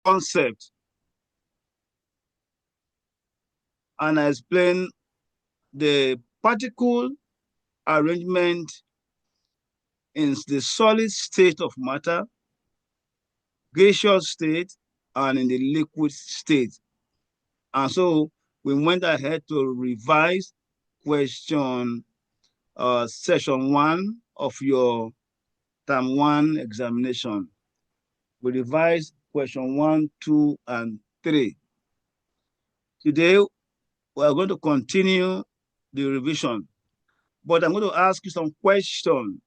concept and I explain the particle arrangement in the solid state of matter, gaseous state, and in the liquid state. And so we went ahead to revise session 1 of your term 1 examination. We revised question 1, 2, and 3. Today, we are going to continue the revision, but I'm going to ask you some questions.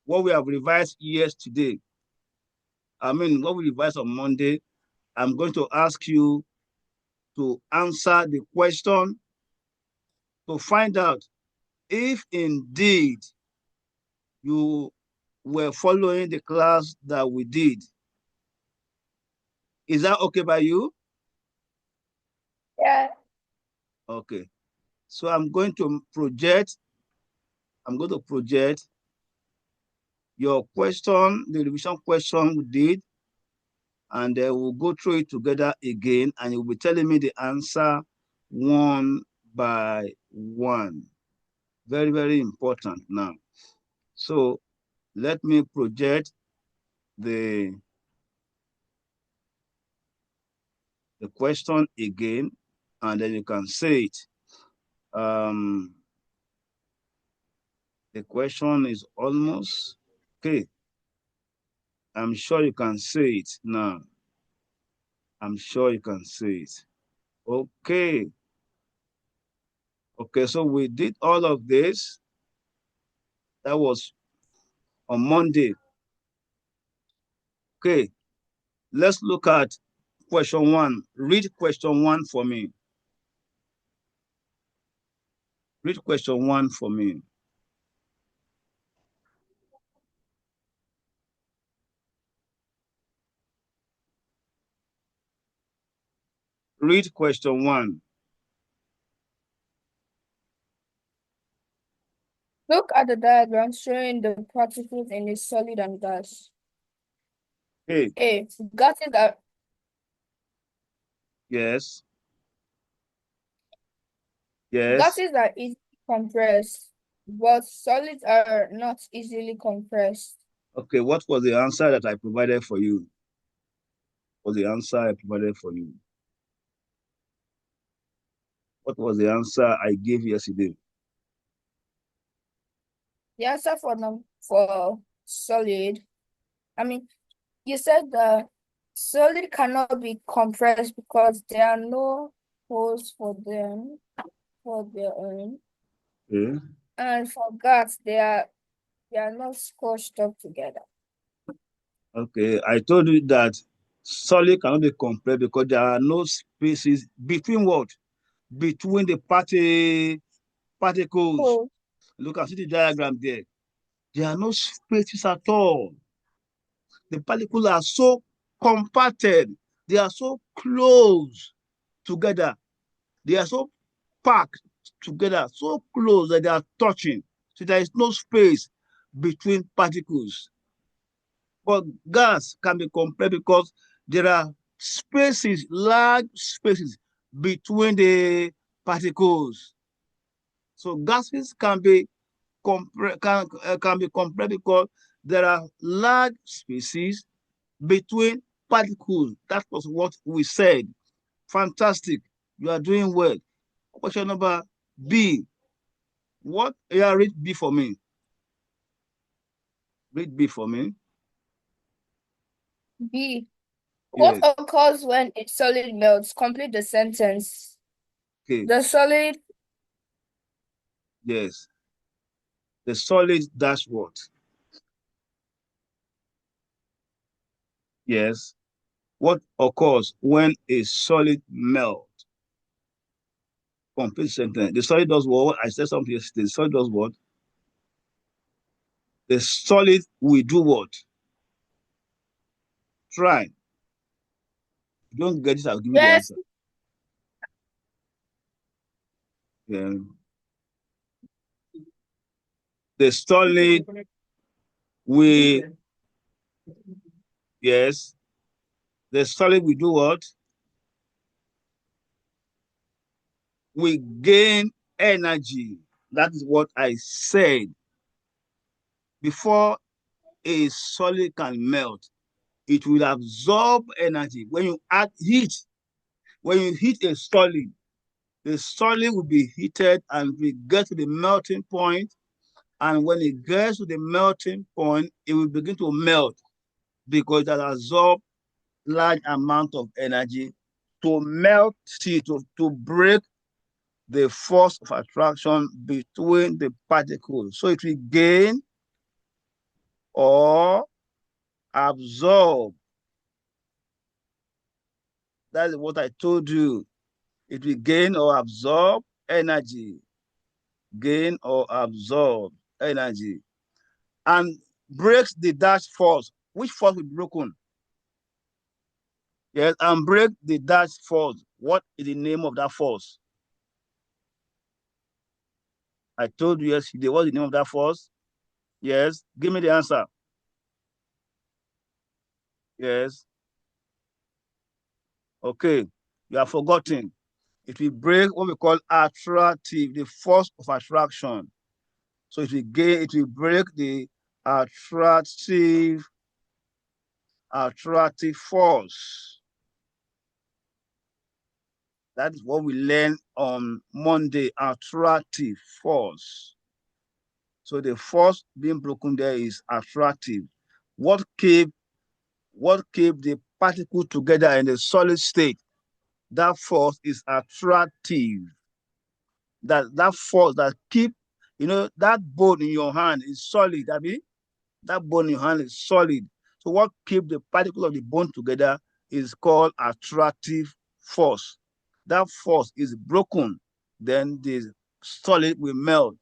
What we have revised yesterday, what we revised on Monday, I'm going to ask you to answer the question to find out if indeed you were following the class that we did. Is that okay by you? Yeah. Okay. So I'm going to project your question, the revision question we did, and we'll go through it together again, and you'll be telling me the answer one by one. Very, very important now. So let me project the question again, and then you can say it. The question is almost okay. I'm sure you can say it now. I'm sure you can say it. Okay. Okay, so we did all of this. That was on Monday. Okay, let's look at question 1. Read question 1 for me. Read question 1 for me. Read question 1. Look at the diagram showing the particles in a solid and gas. Hey. A. Gases are. Yes. Yes. Gases are easily compressed, but solids are not easily compressed. Okay, what was the answer that I provided for you? What was the answer I provided for you? What was the answer I gave yesterday? The answer for solid, you said the solid cannot be compressed because there are no holes for them for their own. Okay. And for gas, they are not squashed up together. Okay, I told you that solid cannot be compressed because there are no spaces between what? Between the particles. Oh. Look at the diagram there. There are no spaces at all. The particles are so compacted. They are so close together. They are so packed together, so close that they are touching. So there is no space between particles. But gas can be compressed because there are spaces, large spaces between the particles. So gases can be compressed because there are large spaces between particles. That was what we said. Fantastic. You are doing well. Question number B. What? Yeah, read B for me. Read B for me. B. Yes. What occurs when a solid melts? Complete the sentence. Okay. The solid. Yes. The solid dash what? Yes. What occurs when a solid melts? Complete sentence. The solid does what? I said something yesterday. The solid does what? The solid will do what? Try. If you don't get it, I'll give you the Yes. answer. Yeah. The solid will, yes. The solid will do what? We gain energy. That is what I said. Before a solid can melt, it will absorb energy. When you add heat, when you heat a solid, the solid will be heated and we get to the melting point. And when it gets to the melting point, it will begin to melt because it has absorbed large amount of energy to melt steel, to break the force of attraction between the particles. So it will gain or absorb. That is what I told you. It will gain or absorb energy. Gain or absorb energy. And breaks the dash force. Which force will be broken? Yes, and break the dash force. What is the name of that force? I told you yesterday. What's the name of that force? Yes, give me the answer. Yes. Okay, you have forgotten. It will break what we call attractive, the force of attraction. So it will gain, it will break the attractive force. That is what we learned on Monday, attractive force. So the force being broken there is attractive. What keep the particle together in a solid state? That force is attractive. That force that keep, that bone in your hand is solid. I mean, that bone in your hand is solid. So what keep the particle of the bone together is called attractive force. That force is broken, then the solid will melt.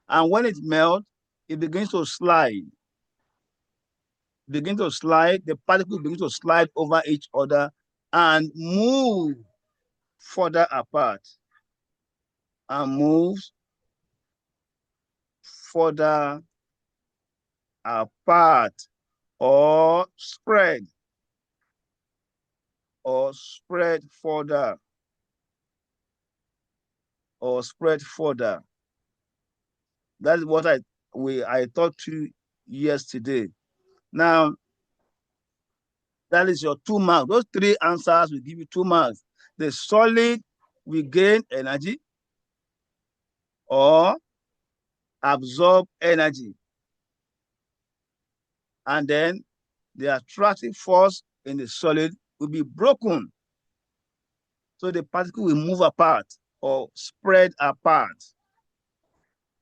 And when it melts, it begins to slide. The particles begin to slide over each other and move further apart. And moves further apart or spread further or spread further. That's what I taught you yesterday. Now, that is your 2 marks. Those 3 answers will give you 2 marks. The solid will gain energy or absorb energy. And then the attractive force in the solid will be broken. So the particle will move apart or spread apart.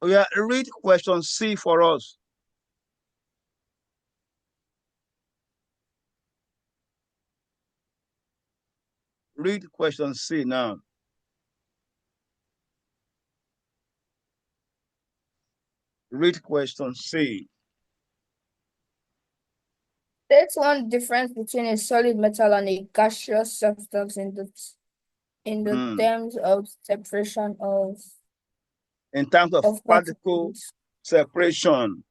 Oh yeah, read question C for us. Read question C now. Read question C. That's one difference between a solid metal and a gaseous substance in the terms of separation In terms of particle particles. separation,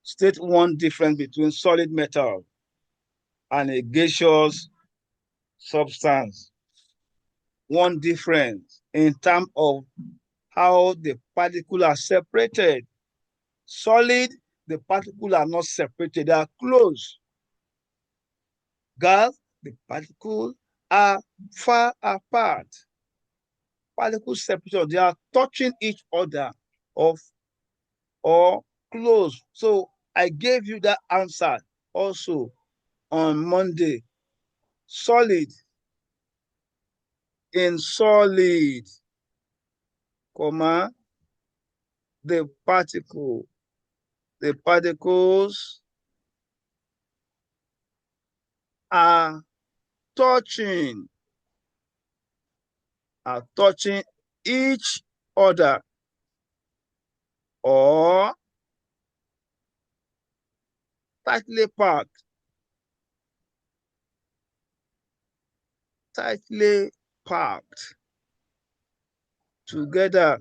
state one difference between solid metal and a gaseous substance. One difference in terms of how the particles are separated. Solid, the particles are not separated, they are close. Gas, the particles are far apart. Particle separation, they are touching each other or close. So I gave you that answer also on Monday. Solid, in solid, comma, the particles are touching each other or tightly packed together.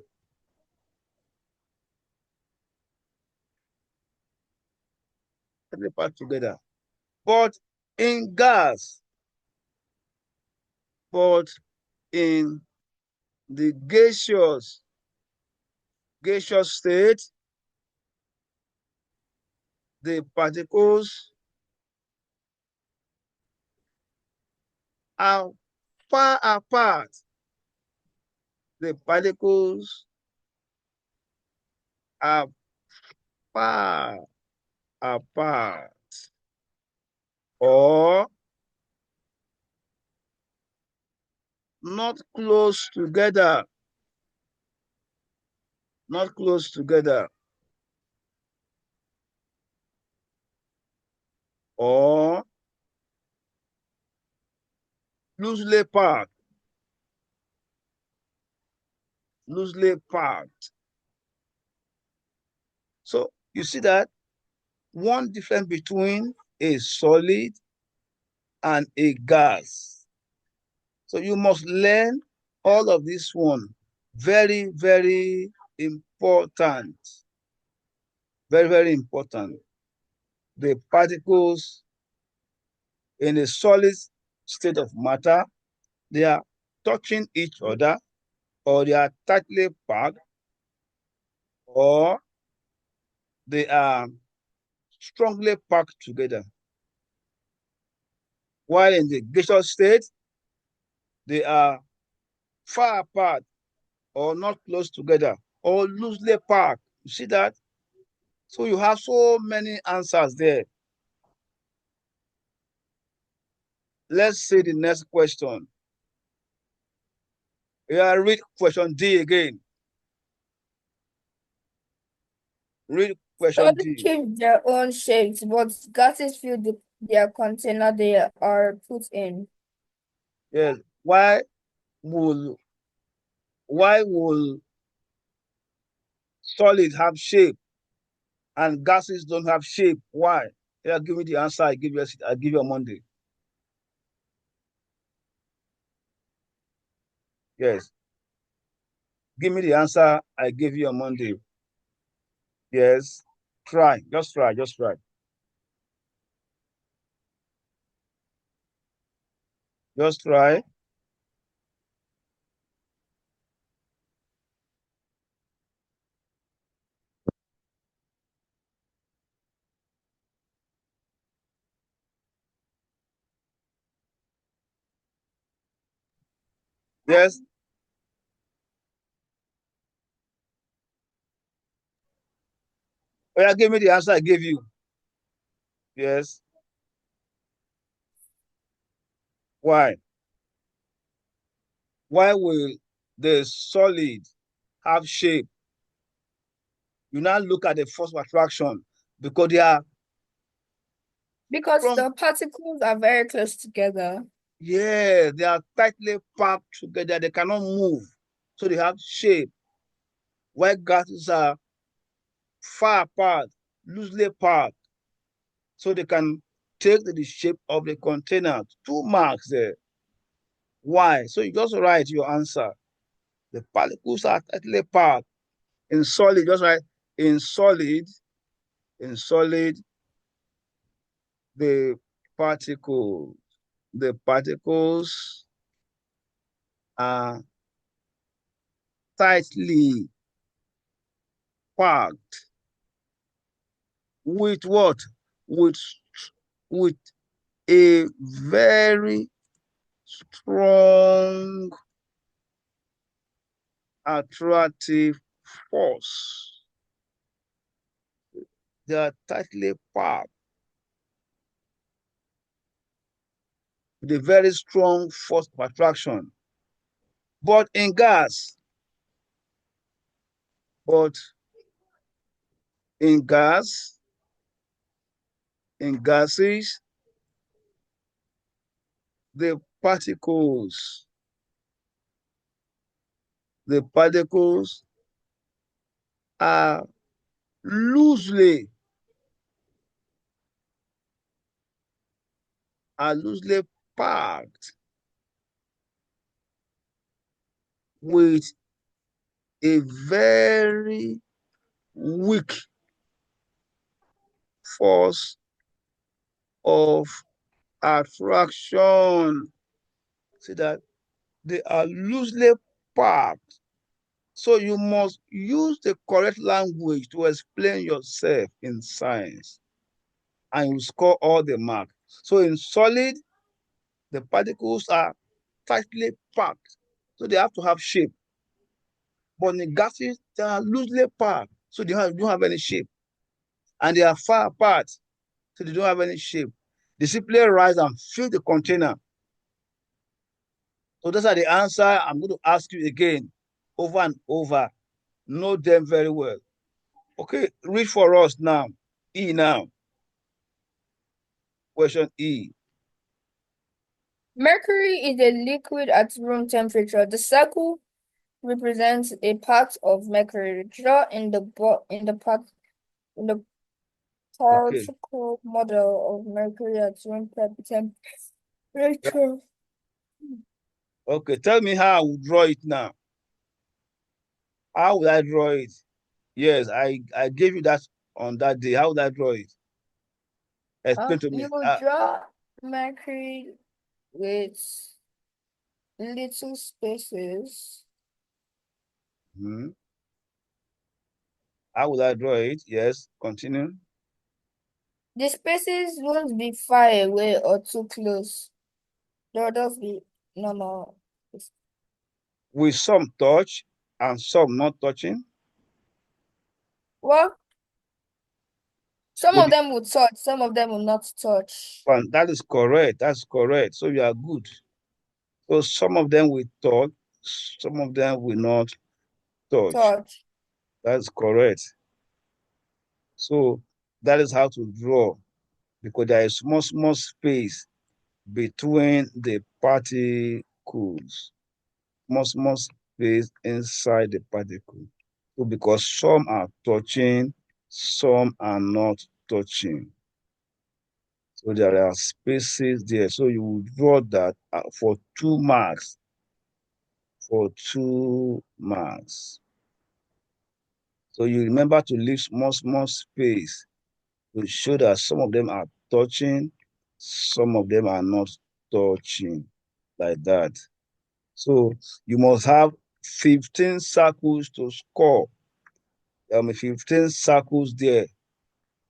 Tightly packed together. But in gas, But in the gaseous state, the particles are far apart. The particles are far apart, or not close together, not close together, or loosely packed, loosely packed. So you see that one difference between a solid and a gas. So you must learn all of this one. Very, very important. Very, very important. The particles in a solid state of matter, they are touching each other, or they are tightly packed, or they are strongly packed together. While in the gaseous state, they are far apart, or not close together, or loosely packed. You see that? So you have so many answers there. Let's see the next question. Yeah, read question D again. Read question Solids D. keep their own shapes, but gases fill their container they are put in. Yes. Will why will solids have shape and gases don't have shape? Why? Yeah, give me the answer. I give you on Monday. Yes. Give me the answer. I give you on Monday. Yes. Try. Just try. Just try. Just try. Yes. Oh, yeah, give me the answer I gave you. Yes. Why? Why will the solid have shape? You now look at the force of attraction because they are Because strong. the particles are very close together. Yeah, they are tightly packed together. They cannot move. So they have shape. While gases are far apart, loosely packed. So they can take the shape of the container. 2 marks there. Why? So you just write your answer. The particles are tightly packed. In solid, just write in solid, in solid, the particles, the particles are tightly packed with what? With with a very strong attractive force. They are tightly packed with a very strong force of attraction. But in gas, but in gas, in gases, the particles, the particles are loosely, are loosely packed with a very weak force of attraction. See that? They are loosely packed. So you must use the correct language to explain yourself in science, and you score all the marks. So in solid, the particles are tightly packed, so they have to have shape. But in gases, they are loosely packed, so they don't have any shape. And they are far apart, so they don't have any shape. They simply rise and fill the container. So those are the answer I'm going to ask you again, over and over. Know them very well. Okay, read for us now. E now. Question E. Mercury is a liquid at room temperature. The circle represents a part of Mercury. Draw in the Okay. particle model of Mercury at room temperature. Okay, tell me how I will draw it now. How would I draw it? Yes, I gave you that on that day. How would I draw it? Explain to me. You will draw Mercury with little spaces. Hmm. How would I draw it? Yes, continue. The spaces won't be far away or too close. They'll just be normal. With some touch and some not touching. Well, some With of the, them will touch, some of them will not touch. and that is correct. That's correct. So you are good. So some of them will touch, some of them will not touch. Touch. That's correct. So that is how to draw, because there is small space between the particles, small space inside the particle. So because some are touching, some are not touching. So there are spaces there. So you will draw that for 2 marks. For 2 marks. So you remember to leave small space to show that some of them are touching, some of them are not touching, like that. So you must have 15 circles to score. 15 circles there.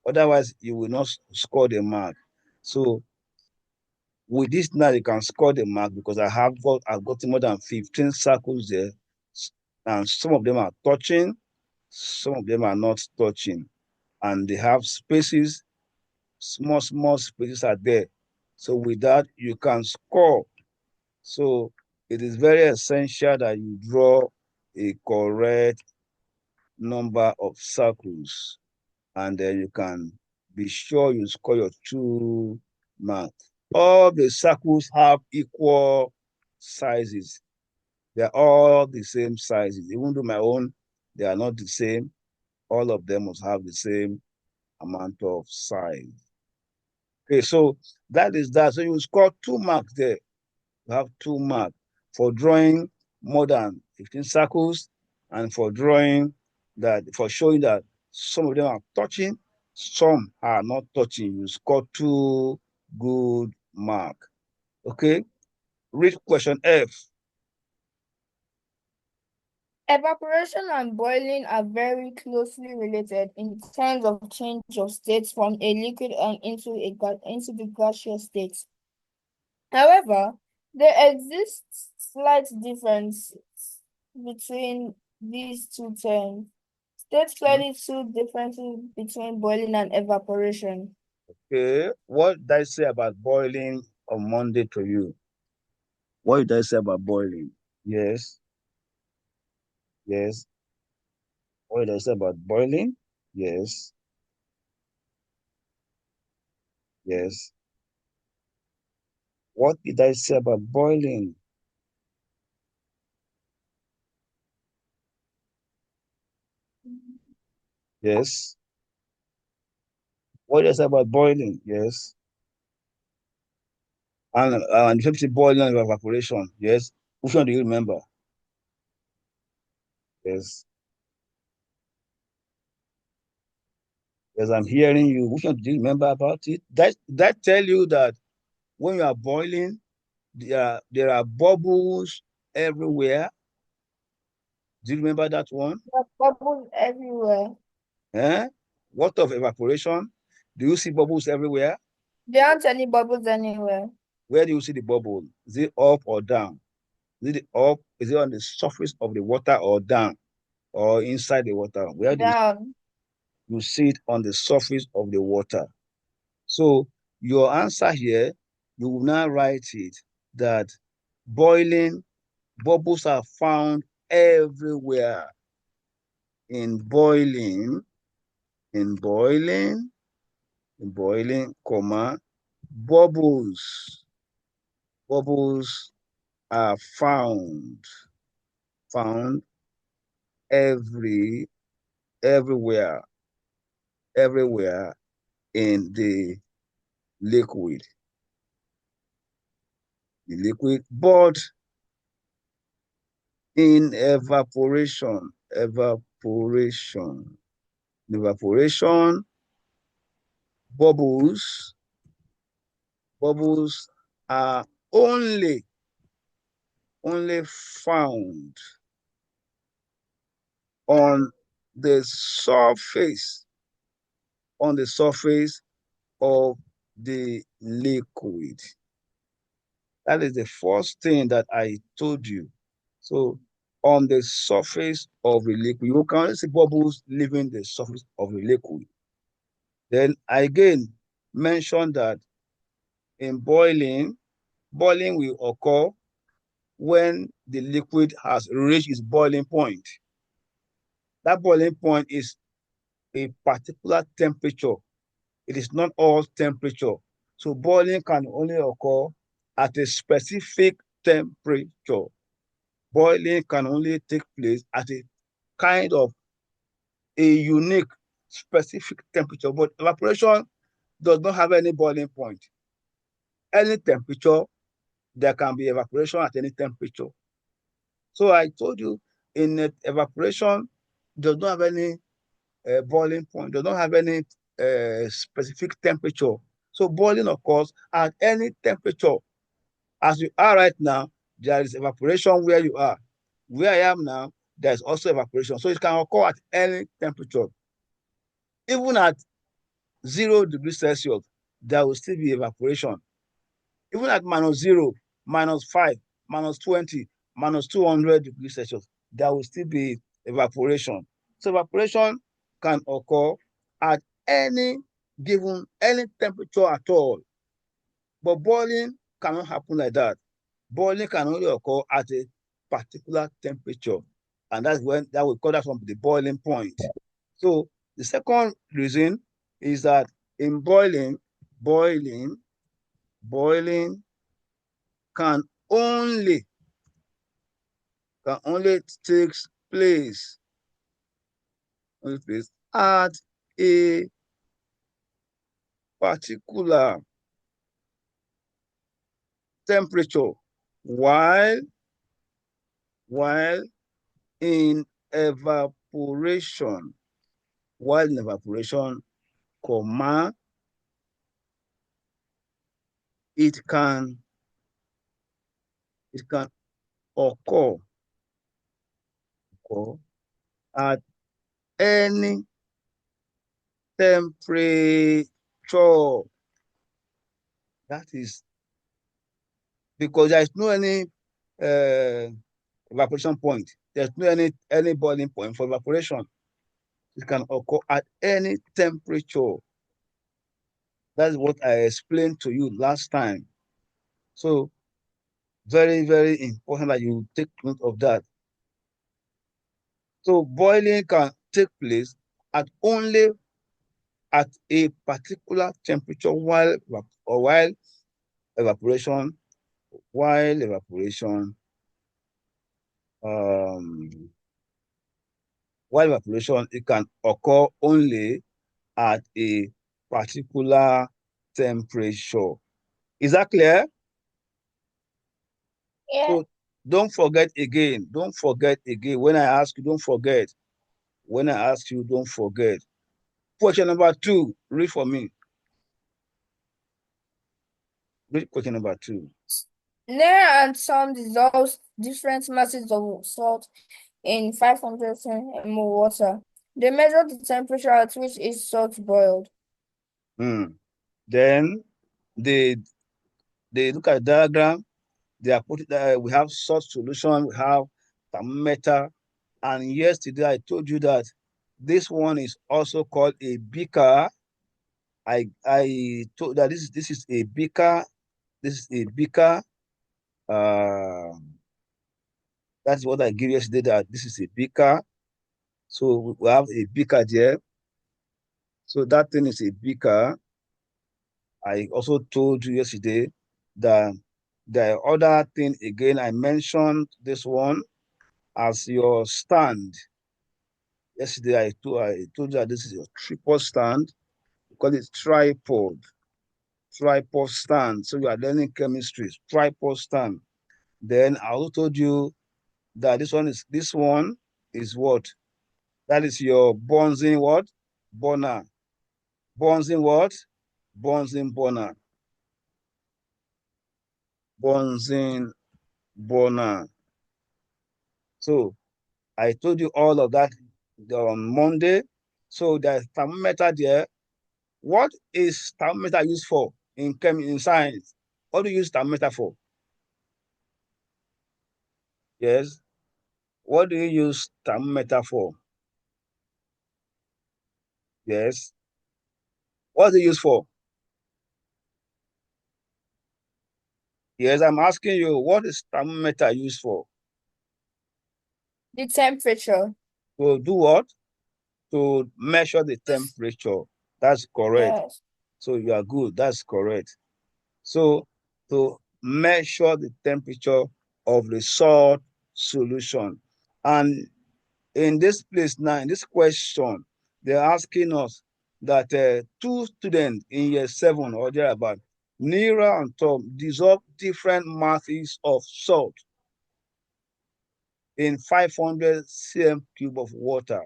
Otherwise, you will not score the mark. So with this now, you can score the mark because I've got more than 15 circles there. And some of them are touching, some of them are not touching. And they have spaces, small spaces are there. So with that, you can score. So it is very essential that you draw a correct number of circles, and then you can be sure you score your 2 marks. All the circles have equal sizes. They're all the same sizes. Even though my own, they are not the same. All of them must have the same amount of size. Okay, so that is that. So you score 2 marks there. You have 2 marks for drawing more than 15 circles, and for drawing that, for showing that some of them are touching, some are not touching. You score 2 good marks. Okay, read question F. Evaporation and boiling are very closely related in terms of change of states from a liquid and into the gaseous state. However, there exists slight difference between these two terms. State clearly two differences between boiling and evaporation. Okay, what did I say about boiling on Monday to you? What did I say about boiling? Yes, yes. What did I say about boiling? Yes, yes. What did I say about boiling? Yes. What did I say about boiling? Yes. And you say boiling and evaporation. Yes. Which one do you remember? Yes. Yes, I'm hearing you. Which one do you remember about it? That tell you that when you are boiling, there are bubbles everywhere. Do you remember that one? There are bubbles everywhere. Eh? What of evaporation? Do you see bubbles everywhere? There aren't any bubbles anywhere. Where do you see the bubble? Is it up or down? Is it up? Is it on the surface of the water or down? Or inside the water? Where do Down. you see it? On the surface of the water? So your answer here, you will now write it that boiling, bubbles are found everywhere. In boiling, comma, bubbles are found everywhere in the liquid. But in evaporation, bubbles are only found on the surface of the liquid. That is the first thing that I told you. So on the surface of the liquid, you can only see bubbles leaving the surface of the liquid. Then I again mentioned that in boiling will occur when the liquid has reached its boiling point. That boiling point is a particular temperature. It is not all temperature. So boiling can only occur at a specific temperature. Boiling can only take place at a kind of a unique specific temperature, but evaporation does not have any boiling point. Any temperature, there can be evaporation at any temperature. So I told you, in evaporation does not have any boiling point, does not have any specific temperature. So boiling occurs at any temperature. As you are right now, there is evaporation where you are. Where I am now, there is also evaporation. So it can occur at any temperature. Even at 0 degrees Celsius, there will still be evaporation. Even at -0, -5, -20, -200 degrees Celsius, there will still be evaporation. So evaporation can occur at any temperature at all. But boiling cannot happen like that. Boiling can only occur at a particular temperature. And that's when that will call that from the boiling point. So the second reason is that in boiling can only takes place at a particular temperature, while in evaporation, comma, it can occur at any temperature. That is because there is no any evaporation point. There's no any boiling point for evaporation. It can occur at any temperature. That's what I explained to you last time. So very, very important that you take note of that. So boiling can take place only at a particular temperature, while evaporation it can occur only at a particular temperature. Is that clear? Yeah. So don't forget again. When I ask you, don't forget. When I ask you, don't forget. Question number 2, read for me. Read question number 2. Nair and some dissolves different masses of salt in 500 ml water. They measure the temperature at which each salt boiled. Then they look at the diagram. They are put we have salt solution, we have thermometer, and yesterday I told you that this one is also called a beaker. I told that this is a beaker. This is a beaker. That's what I gave yesterday. That this is a beaker. So we have a beaker there. So that thing is a beaker. I also told you yesterday that the other thing again, I mentioned this one as your stand. Yesterday, I told you that this is your tripod stand. We call it tripod. Tripod stand. So you are learning chemistry. Tripod stand. Then I also told you that this one is what? That is your Bunsen what? Burner. Bunsen what? Bunsen burner. Bunsen burner. So I told you all of that on Monday. So there's thermometer there. What is thermometer used for in science? What do you use thermometer for? Yes. What do you use thermometer for? Yes. What's it used for? Yes, I'm asking you, what is thermometer used for? The temperature. To do what? To measure the temperature. That's correct. Yes. So you are good. That's correct. So to measure the temperature of the salt solution. And in this place now, in this question, they're asking us that two students in year 7 or thereabout, Nira and Tom, dissolve different masses of salt in 500 cm cube of water.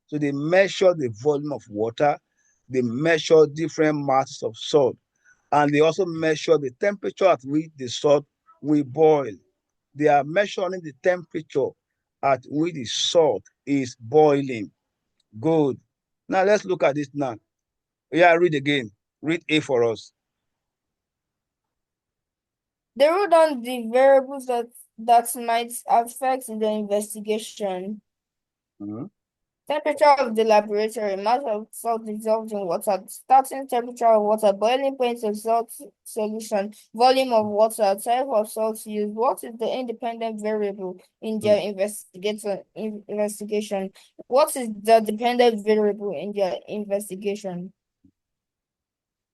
So they measure the volume of water, they measure different masses of salt, and they also measure the temperature at which the salt will boil. They are measuring the temperature at which the salt is boiling. Good. Now let's look at this now. Yeah, read again. Read A for us. They wrote down the variables that might affect the investigation. Mhm. Temperature of the laboratory, mass of salt dissolved in water, starting temperature of water, boiling point of salt solution, volume of water, type of salt used. What is the independent variable in their Mm. investigation? What is the dependent variable in their investigation?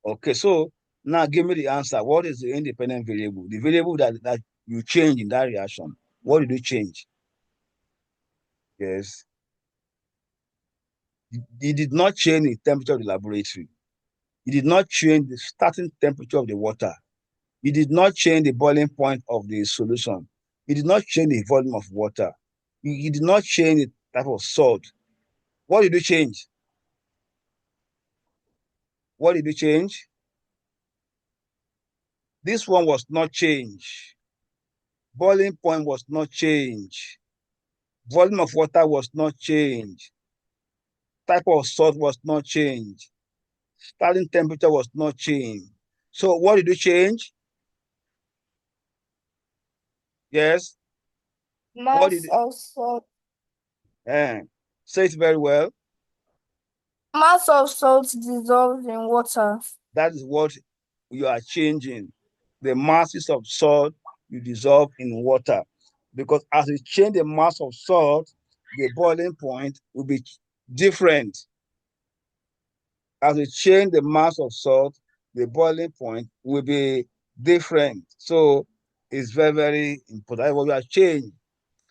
Okay, so now give me the answer. What is the independent variable? The variable that you change in that reaction. What did you change? Yes. You did not change the temperature of the laboratory. You did not change the starting temperature of the water. You did not change the boiling point of the solution. You did not change the volume of water. You did not change the type of salt. What did you change? What did you change? This one was not changed. Boiling point was not changed. Volume of water was not changed. Type of salt was not changed. Starting temperature was not changed. So what did you change? Yes. What did Mass of salt. say it very well? Mass of salt dissolved in water. That is what you are changing. The masses of salt you dissolve in water. Because as you change the mass of salt, the boiling point will be different. As you change the mass of salt, the boiling point will be different. So it's very, very important what you are changing.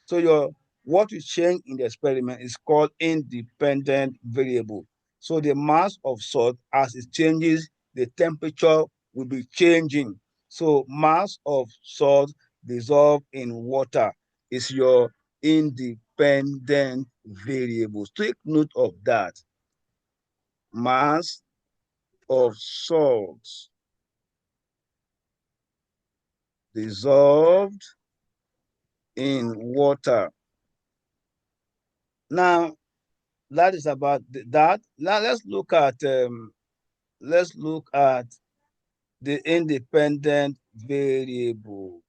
So what you change in the experiment is called independent variable. So the mass of salt, as it changes, the temperature will be changing. So mass of salt dissolved in water is your independent variable. Take note of that. Mass of salt dissolved in water. Now, that is about that. Now let's look at the independent variable.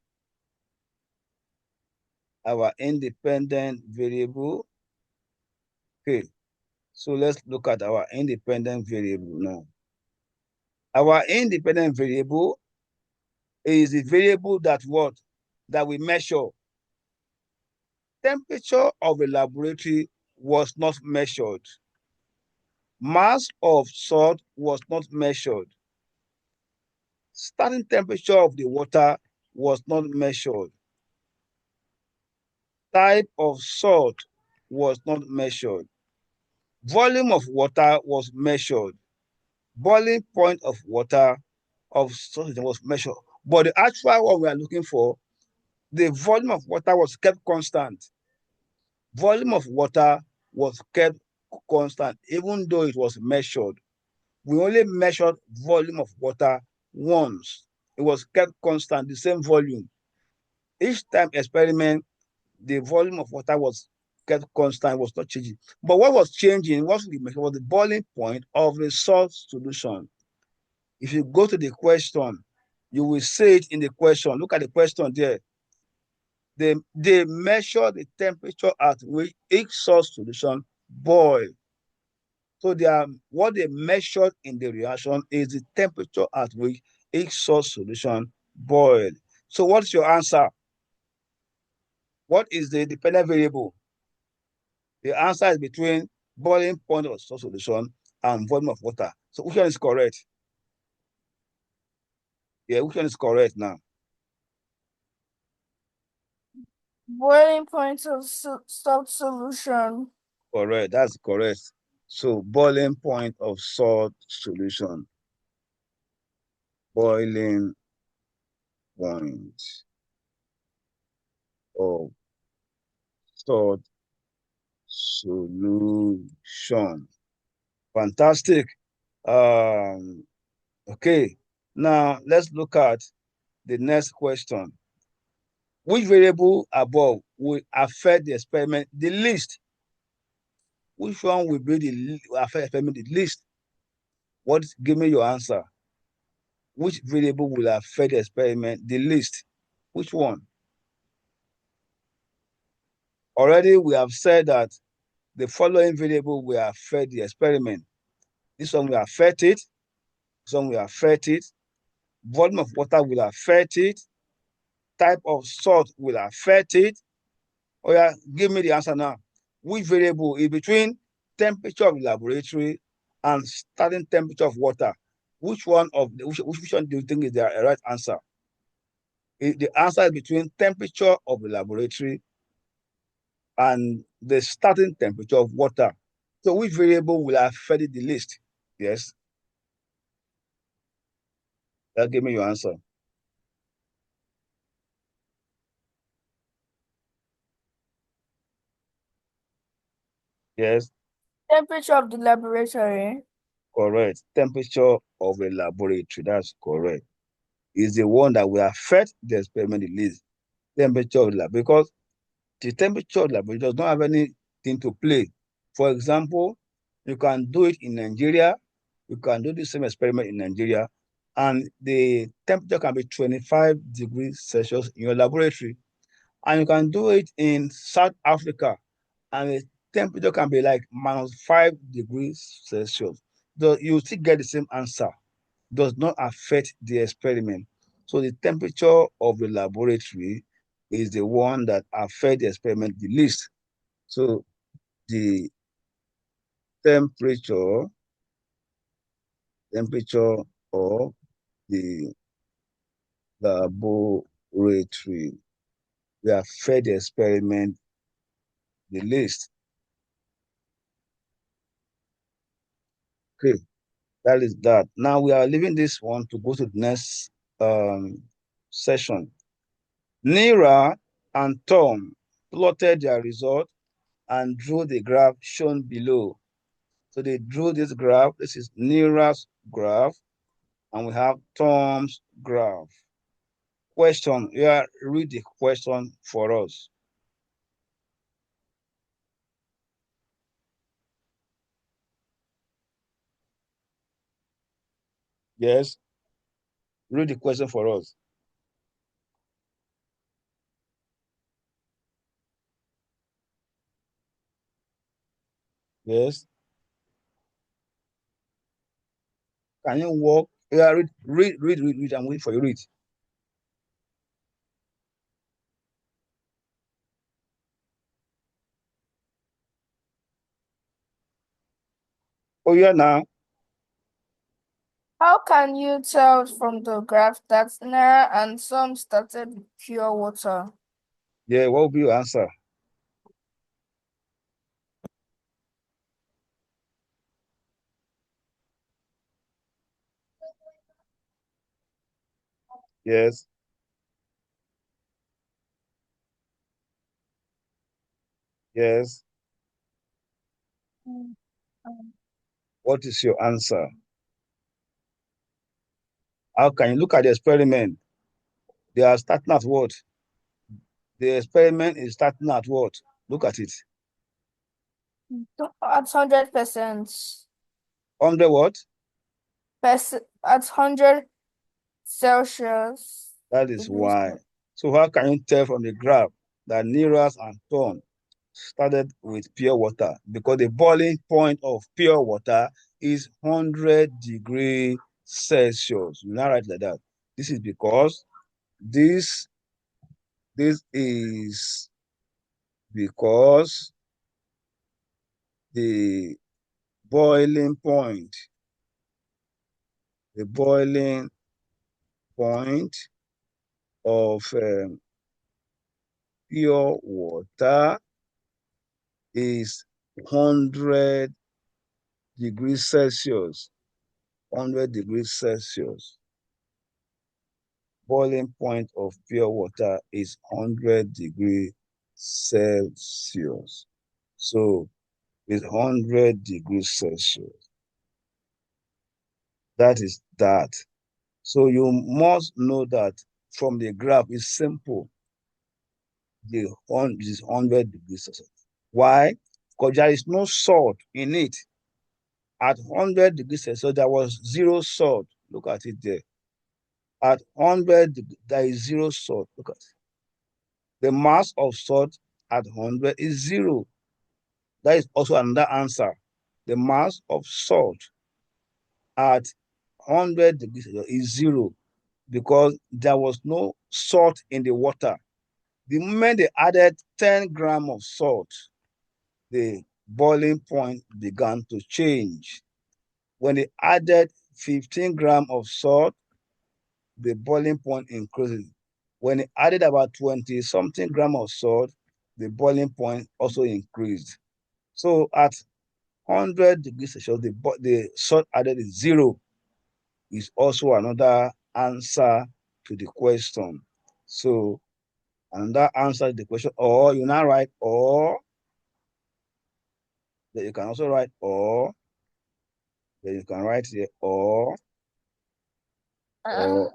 Our independent variable. Okay, so let's look at our independent variable now. Our independent variable is the variable that we measure. Temperature of a laboratory was not measured. Mass of salt was not measured. Starting temperature of the water was not measured. Type of salt was not measured. Volume of water was measured. Boiling point of water of salt was measured. But the actual one we are looking for, the volume of water was kept constant. Volume of water was kept constant, even though it was measured. We only measured volume of water once. It was kept constant, the same volume. Each time experiment, the volume of water was kept constant, was not changing. But what was changing was the boiling point of the salt solution. If you go to the question, you will see it in the question. Look at the question there. They measure the temperature at which each salt solution boils. So what they measured in the reaction is the temperature at which each salt solution boiled. So what's your answer? What is the dependent variable? The answer is between boiling point of salt solution and volume of water. So which one is correct? Yeah, which one is correct now? Boiling point of salt solution. Correct, that's correct. So boiling point of salt solution. Boiling point of salt solution. Fantastic. Okay, now let's look at the next question. Which variable above will affect the experiment the least? Which one will be the affect the experiment the least? Give me your answer. Which variable will affect the experiment the least? Which one? Already we have said that the following variable will affect the experiment. This one will affect it. This one will affect it. Volume of water will affect it. Type of salt will affect it. Oh yeah, give me the answer now. Which variable is between temperature of the laboratory and starting temperature of water? Which one do you think is the right answer? The answer is between temperature of the laboratory and the starting temperature of water. So which variable will affect it the least? Yes. Give me your answer. Yes. Temperature of the laboratory. Correct. Temperature of a laboratory. That's correct. Is the one that will affect the experiment the least. Temperature of the lab, because the temperature of the laboratory does not have anything to play. For example, you can do it in Nigeria. You can do the same experiment in Nigeria, and the temperature can be 25 degrees Celsius in your laboratory. And you can do it in South Africa, and the temperature can be like -5 degrees Celsius. You still get the same answer. Does not affect the experiment. So the temperature of the laboratory is the one that affects the experiment the least. So the temperature of the laboratory will affect the experiment the least. Okay, that is that. Now we are leaving this one to go to the next session. Nira and Tom plotted their result and drew the graph shown below. So they drew this graph. This is Nira's graph, and we have Tom's graph. Question, read the question for us. Yes. Read the question for us. Yes. Can you walk? Yeah, read. I'm waiting for you. Read. Oh, yeah, now. How can you tell from the graph that Naira and some started with pure water? Yeah, what will be your answer? Yes. Yes. Mm, What is your answer? How can you look at the experiment? They are starting at what? The experiment is starting at what? Look at it. At 100%. 100 what? At 100 Celsius That is degrees. why. So how can you tell from the graph that Neras and Tom started with pure water? Because the boiling point of pure water is 100 degrees Celsius. You now write like that. This is because this is because the boiling point, the boiling point of pure water is 100 degrees Celsius. 100 degrees Celsius. Boiling point of pure water is 100 degrees Celsius. So it's 100 degrees Celsius. That is that. So you must know that from the graph, it's simple. The on is 100 degrees Celsius. Why? Because there is no salt in it. At 100 degrees Celsius, there was zero salt. Look at it there. At 100, there is zero salt. Look at it. The mass of salt at 100 is zero. That is also another answer. The mass of salt at 100 degrees Celsius is zero because there was no salt in the water. The moment they added 10 grams of salt, the boiling point began to change. When they added 15 grams of salt, the boiling point increased. When they added about 20 something grams of salt, the boiling point also increased. So at 100 degrees Celsius, the salt added is zero. Is also another answer to the question. So another answer to the question, or you now write or, then you can also write or, then you can write here Uh, or,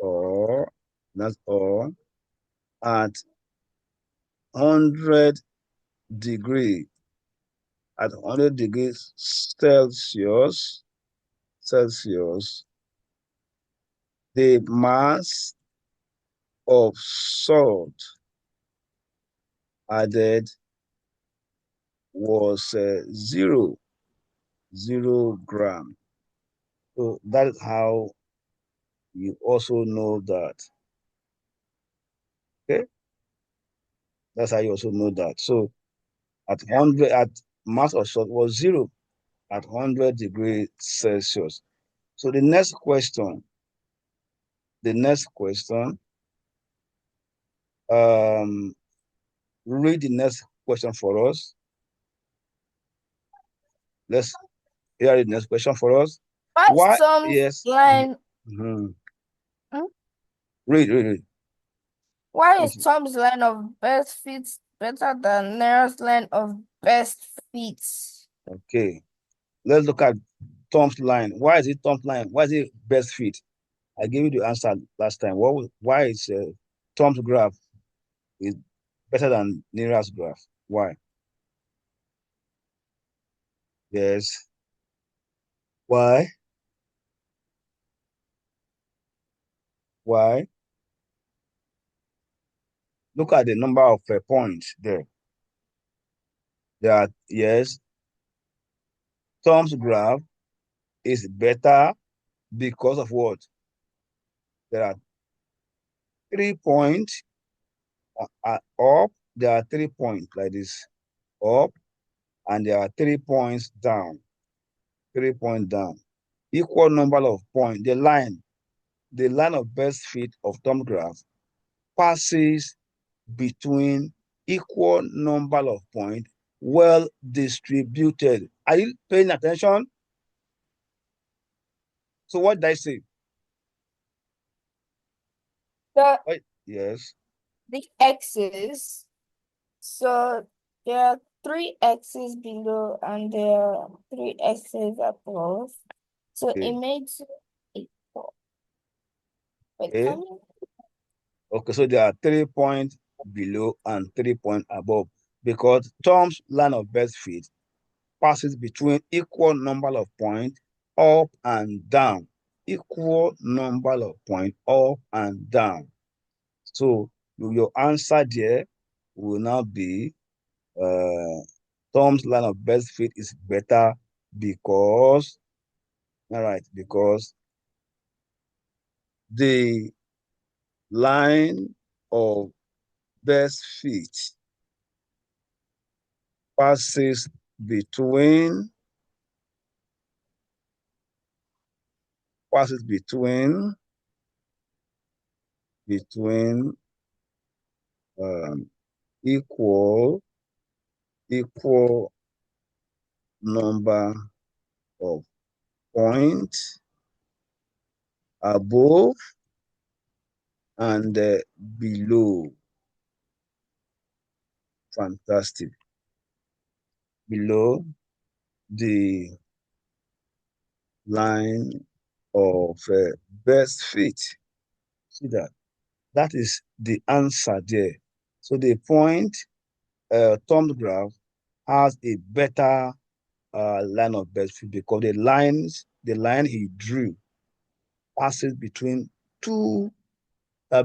or, that's all, at 100 degree, at 100 degrees Celsius, the mass of salt added was zero gram. So that is how you also know that. Okay, that's how you also know that. So at mass of salt was zero at 100 degrees Celsius. So the next question, um, read the next question for us. Let's hear the next question for us. why Why? some Yes. line Mhm. hmm? Read. Why is Yes. Tom's line of best fits better than Naira's line of best fits? Okay. Let's look at Tom's line. Why is it Tom's line? Why is it best fit? I gave you the answer last time. Why is Tom's graph is better than Nira's graph? Why? Yes. Why? Why? Look at the number of points there. There are, yes, Tom's graph is better because of what? There are 3 points up, there are 3 points like this up, and there are 3 points down. 3 points down. Equal number of points. The line of best fit of Tom's graph passes between equal number of points, well distributed. Are you paying attention? So what did I say? Yes. The x's. So there are 3 x's below and there are 3 x's above. So Okay. it makes it equal. Wait, Okay. Okay, so there are 3 points below and 3 points above because Tom's line of best fit passes between equal number of points up and down. Equal number of points up and down. So your answer there will now be Tom's line of best fit is better because, all right, because the line of best fit passes between equal number of points above and below. Fantastic. Below the line of best fit. See that? That is the answer there. So the point Tom's graph has a better line of best fit because the line he drew passes between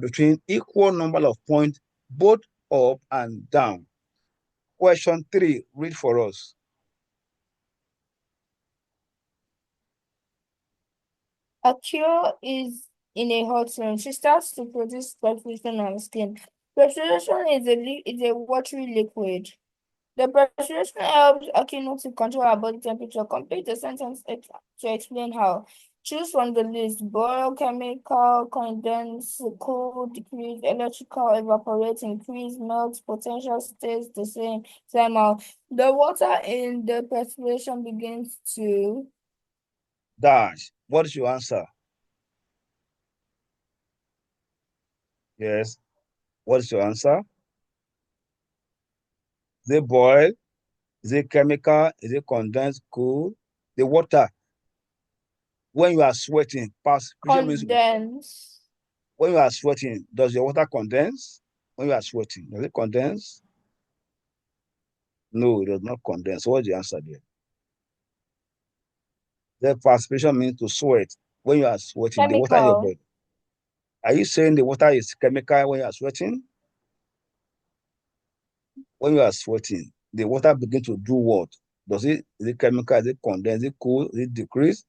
between equal number of points both up and down. Question 3, read for us. A cure is in a hot room. She starts to produce perspiration on skin. Perspiration is a watery liquid. The perspiration helps Akino to control her body temperature. Complete the sentence to explain how. Choose from the list: boil, chemical, condense, cool, decrease, electrical, evaporate, increase, melt, potential stays the same. Time out. The water in the perspiration begins to Dash. What is your answer? Yes. What is your answer? Is it boil? Is it chemical? Is it condensed, cool? The water, when you are sweating, perspiration means condense. when you are sweating, does your water condense? When you are sweating, does it condense? No, it does not condense. What's the answer there? The perspiration means to sweat. When you are sweating, the water in your Chemical. body. Are you saying the water is chemical when you are sweating? When you are sweating, the water begins to do what? Is it chemical? Is it condense? Is it cool? Is it decrease?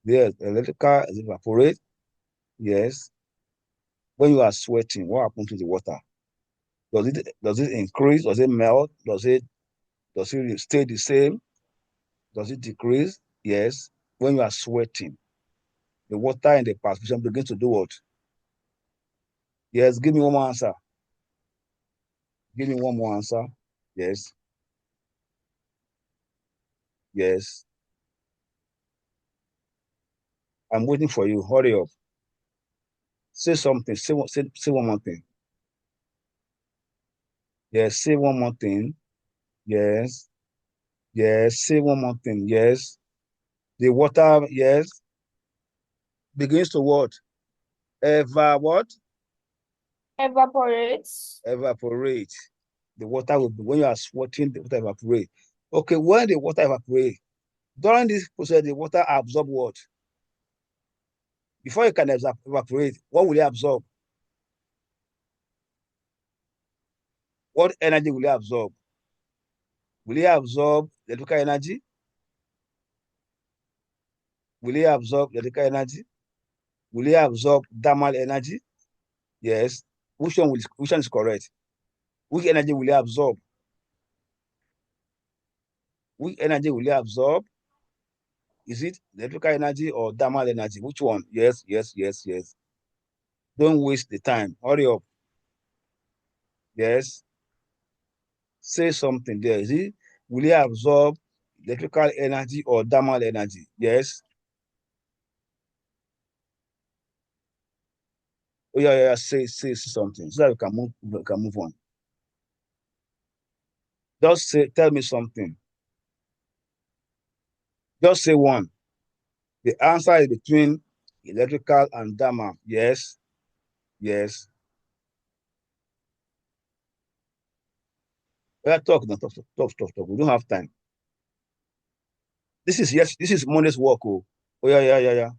Yes, electrical, is it evaporate? Yes. When you are sweating, what happens to the water? Does it increase? Does it melt? Does it stay the same? Does it decrease? Yes. When you are sweating, the water in the perspiration begins to do what? Yes, give me one more answer. Give me one more answer. Yes. Yes. I'm waiting for you. Hurry up. Say something. Say one more thing. Yes, say one more thing. Yes. Yes, say one more thing. Yes. The water, yes, begins to what? What? Evaporates. Evaporate. The water will be, when you are sweating, the water evaporate. Okay, when the water evaporate, during this process, the water absorb what? Before it can evaporate, what will it absorb? What energy will it absorb? Will it absorb electrical energy? Will it absorb electrical energy? Will it absorb thermal energy? Yes. Which one is correct? Which energy will it absorb? Which energy will it absorb? Is it electrical energy or thermal energy? Which one? Yes, yes, yes, yes. Don't waste the time. Hurry up. Yes. Say something there. Is it will it absorb electrical energy or thermal energy? Yes. Oh yeah, yeah. Say something so that we can move on. Just say, tell me something. Just say one. The answer is between electrical and thermal. Yes. Yes. We are talking. Talk. We don't have time. This is Monday's work. Oh, oh yeah.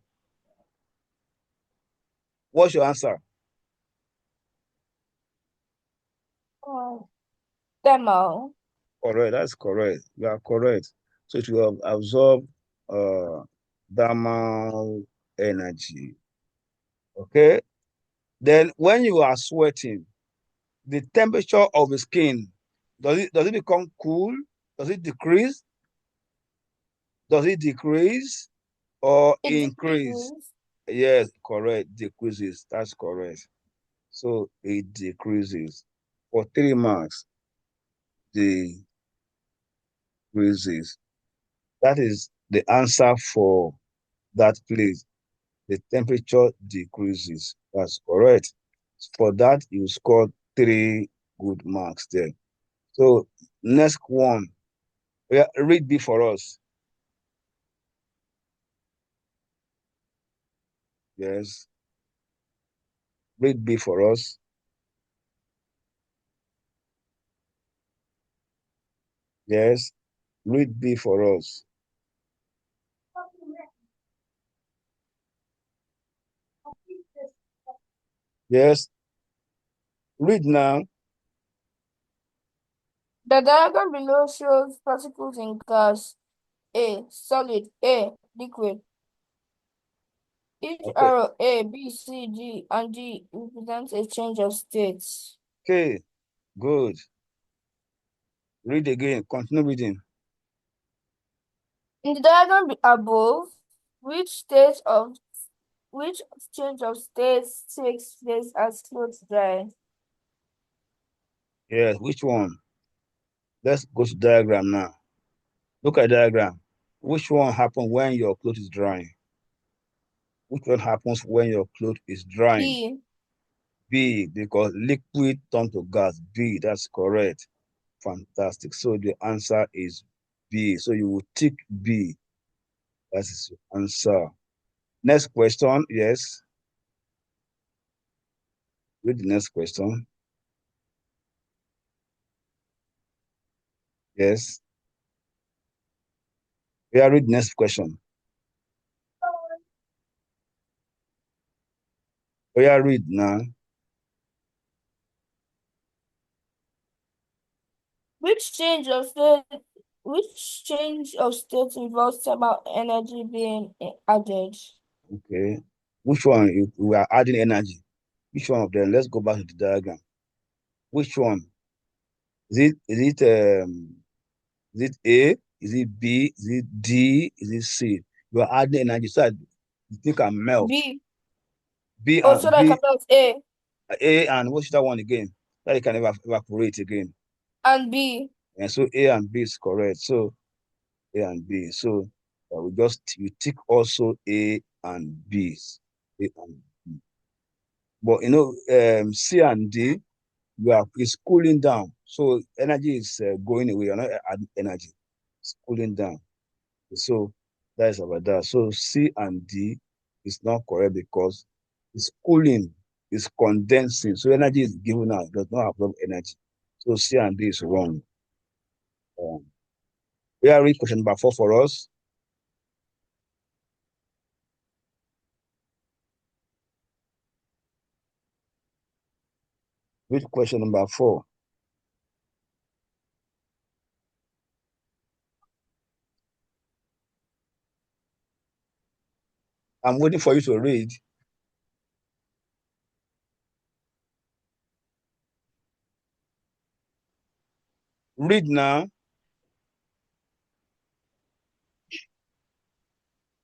What's your answer? Thermal. Correct. That's correct. You are correct. So it will absorb uh thermal energy. Okay. Then when you are sweating, the temperature of the skin, does it become cool? Does it decrease? Does it decrease or It increase? decreases. Yes, correct. Decreases. That's correct. So it decreases. For 3 marks, decreases. That is the answer for that, please. The temperature decreases. That's correct. For that, you scored 3 good marks there. So next one, yeah, read B for us. Yes, read B for us. Yes, read B for us. Yes, read now. The diagram below shows particles in gas. A, solid. A, liquid. Each Okay. arrow A, B, C, D, and D represents a change of state. Okay, good. Read again. Continue reading. In the diagram above, which state of which change of state takes place as clothes dry? Yes, which one? Let's go to diagram now. Look at diagram. Which one happens when your clothes is drying? Which one happens when your clothes is drying? B. B, because liquid turn to gas. B, that's correct. Fantastic. So the answer is B. So you will tick B. That is your answer. Next question. Yes. Read the next question. Yes. Yeah, read the next question. Oh, yeah, read now. Which change of state which change of state involves thermal energy being added? Okay. Which one? We are adding energy. Which one of them? Let's go back to the diagram. Which one? Is it A? Is it B? Is it D? Is it C? You are adding energy so that the thing can melt. B. B Oh, so and that can B, melt A A and what's that one again? That it can evaporate again. and B. And so A and B is correct. So A and B. So you tick also A and B. A and B. But C and D, is cooling down. So energy is going away. You're not adding energy. It's cooling down. So that is about that. So C and D is not correct because it's cooling, it's condensing. So energy is given out, it does not absorb energy. So C and D is wrong. We are read question number 4 for us. Read question number 4. I'm waiting for you to read. Read now.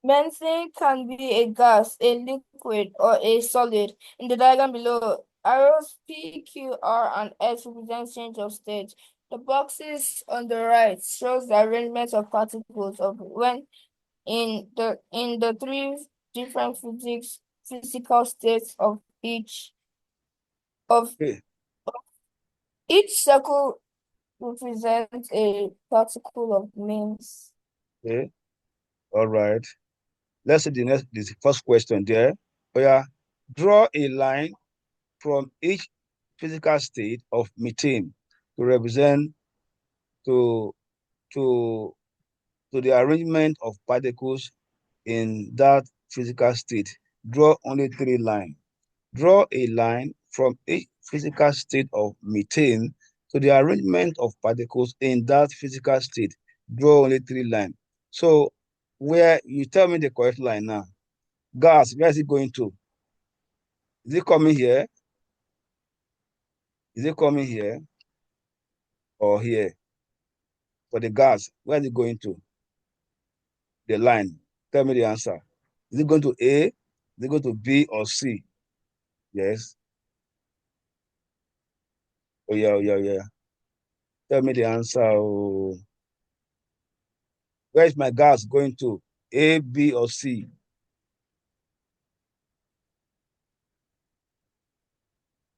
Benzene can be a gas, a liquid, or a solid. In the diagram below, arrows P, Q, R, and S represent change of state. The boxes on the right shows the arrangement of particles of when in the three different physical states of Okay. each circle represents a particle of means. Okay. All right. Let's see this first question there. Oh yeah. Draw a line from each physical state of methane to represent to to to the arrangement of particles in that physical state. Draw only 3 lines. Draw a line from each physical state of methane to the arrangement of particles in that physical state. Draw only 3 lines. So where you tell me the correct line now. Gas, where is it going to? Is it coming here? Is it coming here or here? For the gas, where is it going to? The line. Tell me the answer. Is it going to A? Is it going to B or C? Yes. Oh yeah, oh yeah, oh yeah. Tell me the answer. Oh. Where is my gas going to? A, B, or C?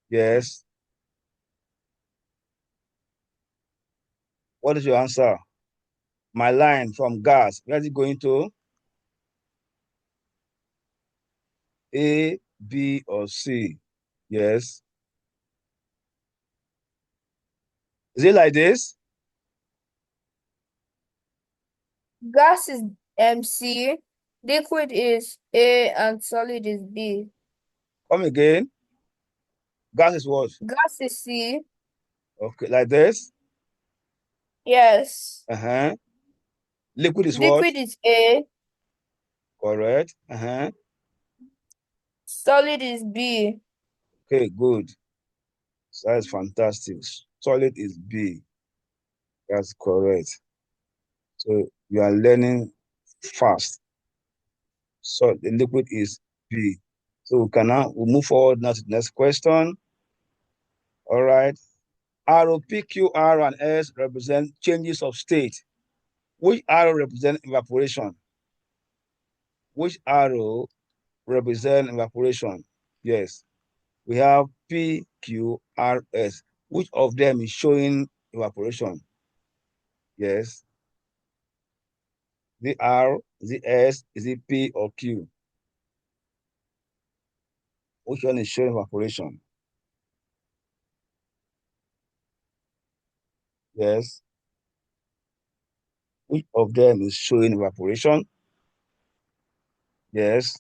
Yes. What is your answer? My line from gas, where is it going to? A, B, or C? Yes. Is it like this? Gas is MC, liquid is A, and solid is B. Come again. Gas is what? Gas is C. Okay, like this. Yes. Uh-huh. Liquid is what? Liquid is A, Correct. Uh-huh. solid is B. Okay, good. So that's fantastic. Solid is B. That's correct. So you are learning fast. So the liquid is B. So we move forward now to the next question. All right. Arrow P, Q, R, and S represent changes of state. Which arrow represent evaporation? Which arrow represent evaporation? Yes. We have P, Q, R, S. Which of them is showing evaporation? Yes. The R, the S, is it P or Q? Which one is showing evaporation? Yes. Which of them is showing evaporation? Yes.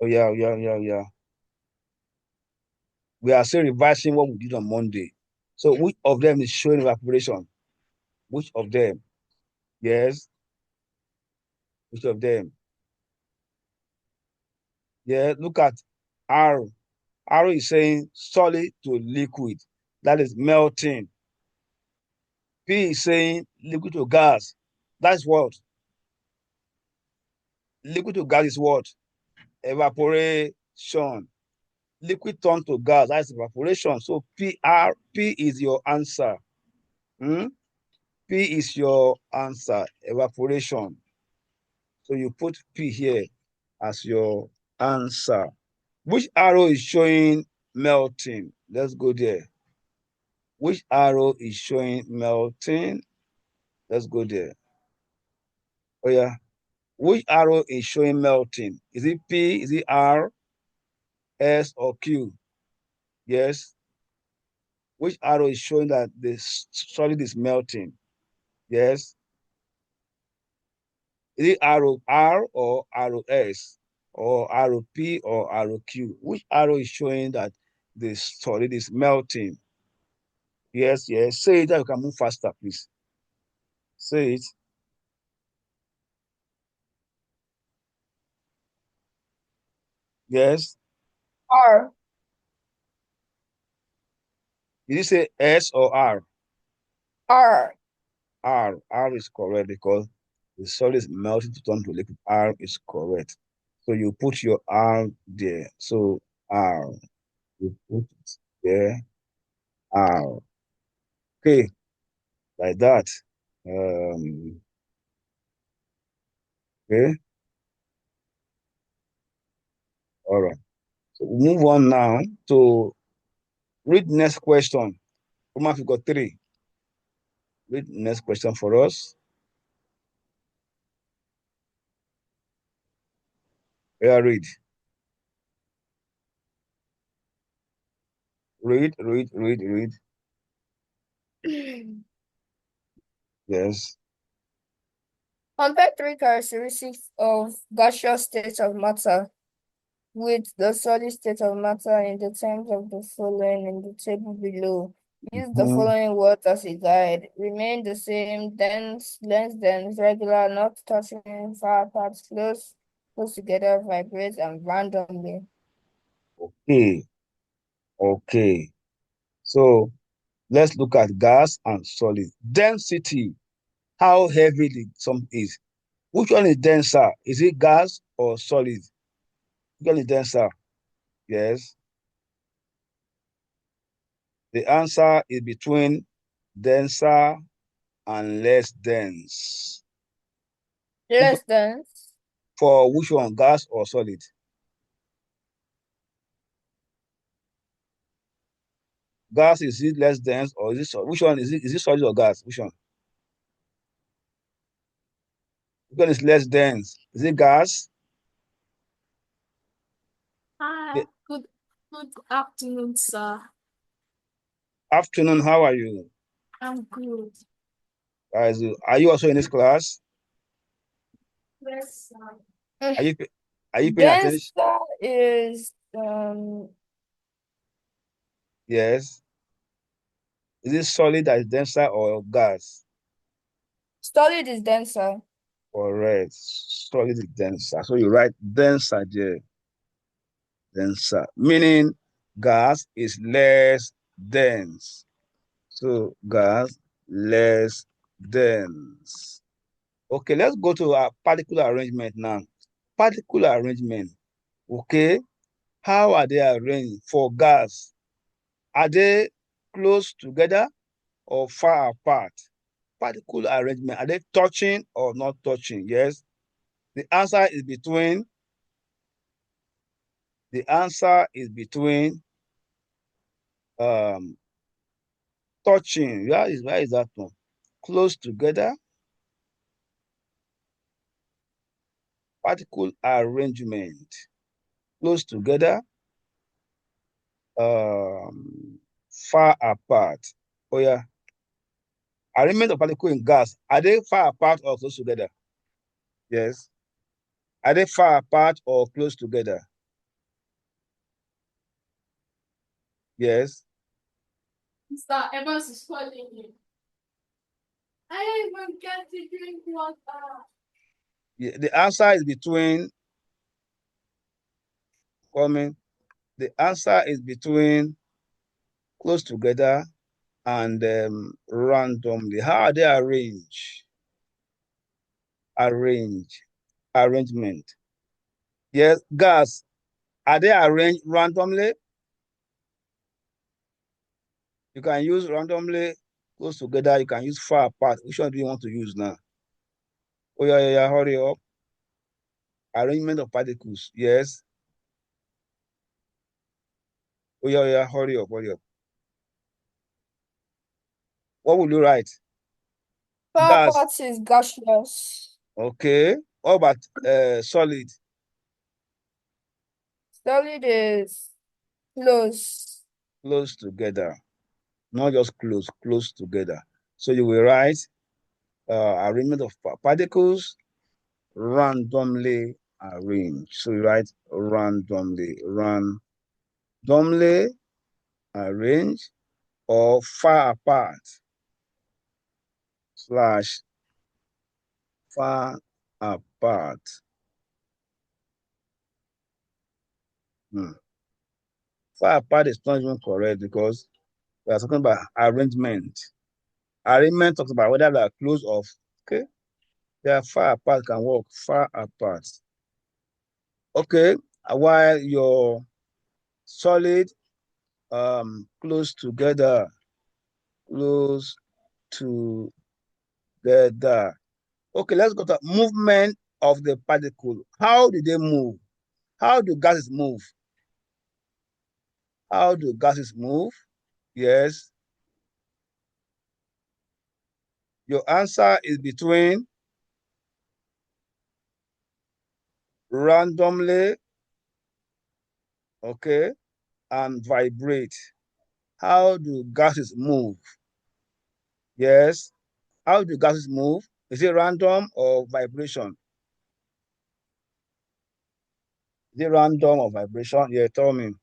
Oh yeah, oh yeah, oh yeah, oh yeah. We are still revising what we did on Monday. So which of them is showing evaporation? Which of them? Yes. Which of them? Yeah, look at R. R is saying solid to liquid. That is melting. P is saying liquid to gas. That's what? Liquid to gas is what? Evaporation. Liquid turn to gas, that's evaporation. So P is your answer. Hmm? P is your answer, evaporation. So you put P here as your answer. Which arrow is showing melting? Let's go there. Which arrow is showing melting? Let's go there. Oh yeah. Which arrow is showing melting? Is it P? Is it R, S, or Q? Yes. Which arrow is showing that the solid is melting? Yes. Is it arrow R or arrow S or arrow P or arrow Q? Which arrow is showing that the solid is melting? Yes, yes. Say it that you can move faster, please. Say it. Yes. R. Did you say S or R? R. R. R is correct because the solid is melting to turn to liquid. R is correct. So you put your R there. So R. You put it there. R. Okay, like that. Okay, all right. So we move on now to read next question. Uma, you got three. Read next question for us. Yeah, read. Read. Yes. Compare three characteristics of gaseous state of matter with the solid state of matter in the terms of the following in the table below. Use the Mhm. following words as a guide. Remain the same, dense, less dense, regular, not touching, far apart, close together, vibrate, and randomly. Okay. Okay. So let's look at gas and solid. Density. How heavy the some is. Which one is denser? Is it gas or solid? Which one is denser? Yes. The answer is between denser and less dense. Which Less dense. for which one, gas or solid? Gas, is it less dense or is it which one is it? Is it solid or gas? Which one? Which one is less dense? Is it gas? Hi, Yeah. good afternoon, sir. Afternoon, how are you? I'm good. Guys, are you also in this class? Yes, sir. Are you are you paying attention? Denser is Yes. Is it solid that is denser or gas? solid is denser. Correct. Solid is denser. So you write denser there. Denser. Meaning gas is less dense. So gas less dense. Okay, let's go to our particle arrangement now. Particle arrangement. Okay. How are they arranged for gas? Are they close together or far apart? Particle arrangement, are they touching or not touching? Yes. The answer is between, the answer is between um touching. Where is that one? Close together. Particle arrangement. Close together. Far apart. Oh yeah. Arrangement of particle in gas. Are they far apart or close together? Yes. Are they far apart or close together? Yes. Mr. Evans is calling you. I even get to drink water. Yeah, the answer is between coming. The answer is between close together and randomly. How are they arranged? Arrangement. Yes, gas. Are they arranged randomly? You can use randomly close together. You can use far apart. Which one do you want to use now? Oh yeah. Hurry up. Arrangement of particles. Yes. Oh yeah. Hurry up. What will you write? Far Gas. apart is gaseous. Okay. What about solid? Solid is close. Close together. Not just close together. So you will write arrangement of particles randomly arrange. So you write randomly, arrange, or far apart slash far apart. Far apart is not even correct because we are talking about arrangement. Arrangement talks about whether they are close or okay. They are far apart, can work far apart. Okay, while your solid close together. Okay, let's go to movement of the particle. How do they move? How do gases move? How do gases move? Yes. Your answer is between randomly, okay, and vibrate. How do gases move? Yes. How do gases move? Is it random or vibration? Is it random or vibration? Yeah, tell me.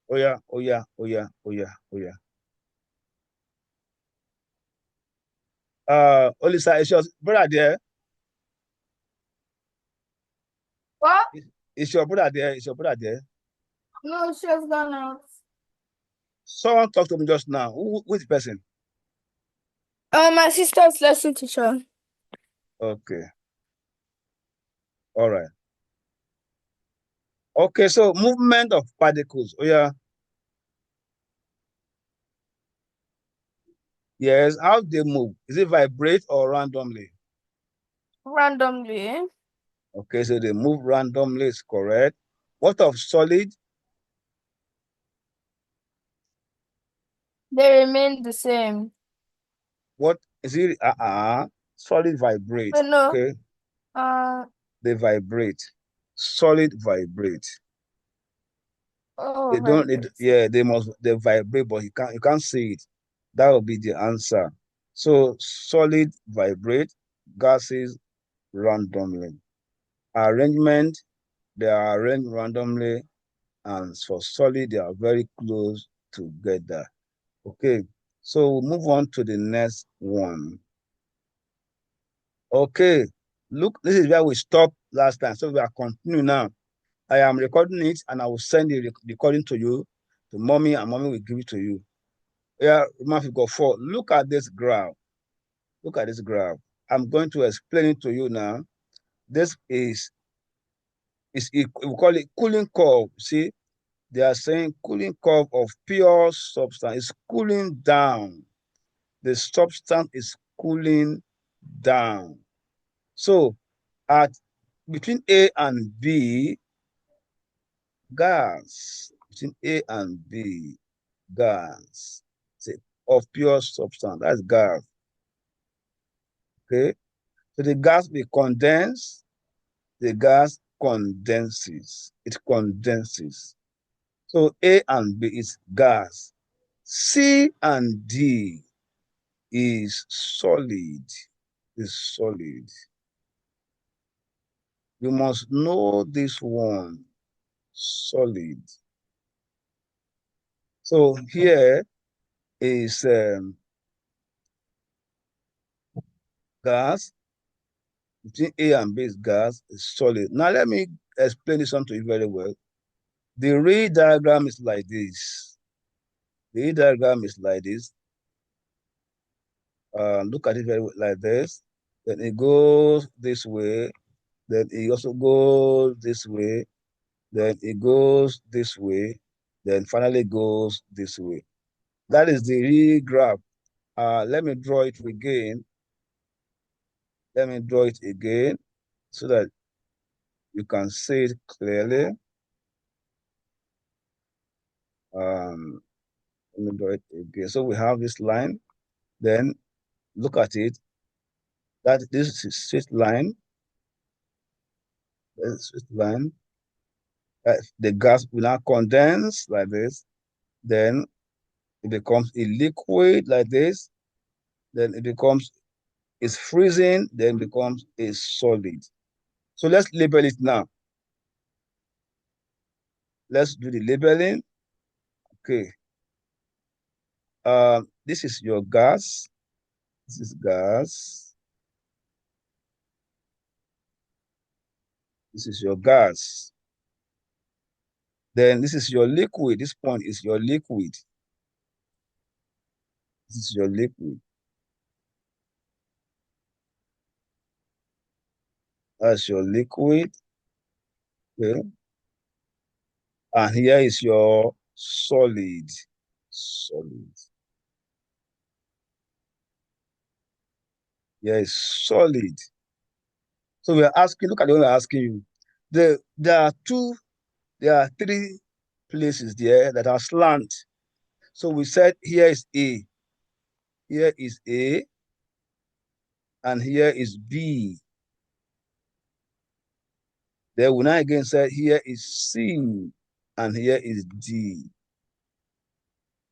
Oh yeah, oh yeah, oh yeah, oh yeah, oh yeah. Olisa, is your brother there? What? Is your brother there? Is your brother there? No, she has gone out. Someone talked to me just now. Who is the person? My sister's lesson teacher. Okay. All right. Okay, so movement of particles. Oh yeah. Yes. How do they move? Is it vibrate or randomly? Randomly. Okay, so they move randomly is correct. What of solid? They remain the same. What is it? Solid vibrate. No. Okay. They vibrate. Solid vibrate. They don't need, yeah, they vibrate, but you can't see it. That will be the answer. So solid vibrate, gases randomly. Arrangement, they are arranged randomly, and for solid, they are very close together. Okay, so we'll move on to the next one. Okay, look, this is where we stopped last time. So we are continuing now. I am recording it and I will send the recording to you, to mommy, and mommy will give it to you. Yeah, Roman figure 4. Look at this graph. Look at this graph. I'm going to explain it to you now. This is we call it cooling curve. See, they are saying cooling curve of pure substance is cooling down. The substance is cooling down. So at between A and B, gas, between A and B, gas, say, of pure substance, that's gas. Okay, so the gas will condense, the gas condenses, it condenses. So A and B is gas. C and D is solid, is solid. You must know this one, solid. So here is gas, between A and B is gas, is solid. Now let me explain this one to you very well. The ray diagram is like this. The ray diagram is like this. Look at it very well, like this. Then it goes this way. Then it also goes this way. Then it goes this way. Then finally goes this way. That is the real graph. Let me draw it again. Let me draw it again so that you can see it clearly. Let me draw it again. So we have this line. Then look at it. That this is straight line. Straight line. The gas will now condense like this. Then it becomes a liquid like this. Then it becomes is freezing, then becomes a solid. So let's label it now. Let's do the labeling. Okay. This is your gas. This is gas. This is your gas. Then this is your liquid. This point is your liquid. This is your liquid. That's your liquid. Okay. And here is your solid. Solid. Here is solid. So we are asking, look at the one we're asking you. There are three places there that are slant. So we said here is A. Here is A. And here is B. Then we now again said here is C. And here is D.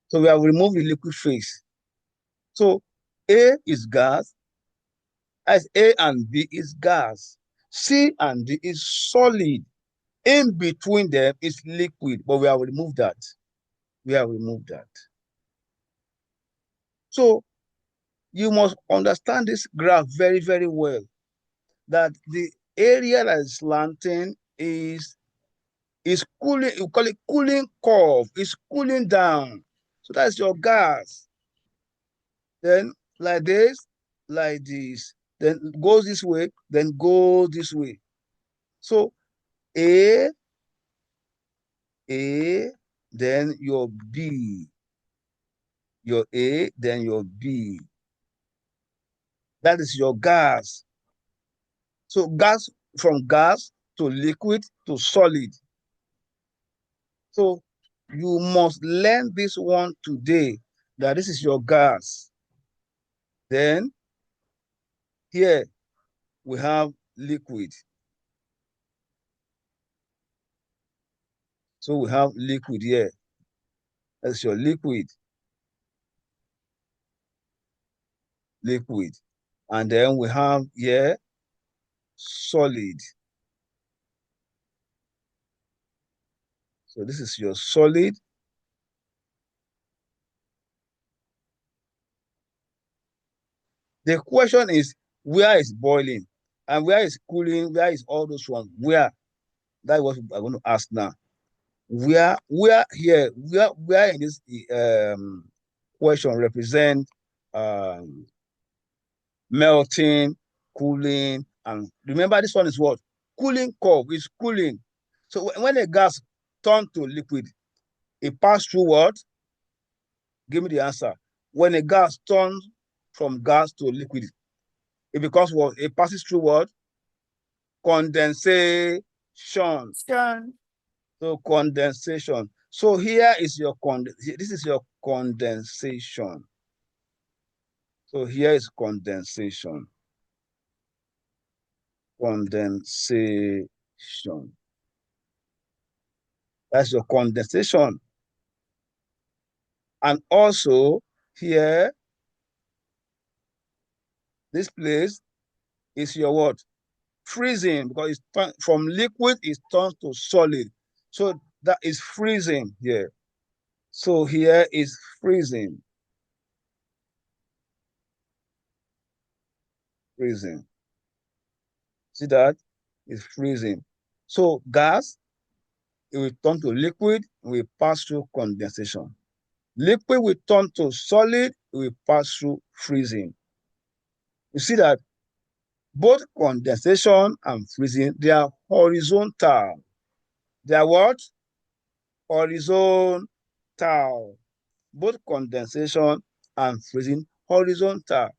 So we have removed the liquid phase. So A is gas, as A and B is gas. C and D is solid. In between them is liquid, but we have removed that. We have removed that. So you must understand this graph very, very well, that the area that is slanting is cooling, you call it cooling curve, it's cooling down. So that's your gas. Then like this, then goes this way, then goes this way. So A, then your B. Your A, then your B. That is your gas. So gas, from gas to liquid to solid. So you must learn this one today, that this is your gas. Then here we have liquid. So we have liquid here. That's your liquid. Liquid. And then we have here solid. So this is your solid. The question is, where is boiling? And where is cooling? Where is all those ones? Where? That's what I'm going to ask now. Where in this question represent melting, cooling, and remember this one is what? Cooling curve is cooling. So when a gas turns to liquid, it passes through what? Give me the answer. When a gas turns from gas to liquid, it becomes what? It passes through what? Condensation. So condensation. So here is your this is your condensation. So here is condensation. Condensation. That's your condensation. And also here, this place is your what? Freezing, because it's from liquid, it turns to solid. So that is freezing here. So here is freezing. Freezing. See that? It's freezing. So gas, it will turn to liquid, it will pass through condensation. Liquid will turn to solid, it will pass through freezing. You see that both condensation and freezing, they are horizontal. They are what? Horizontal. Both condensation and freezing, horizontal.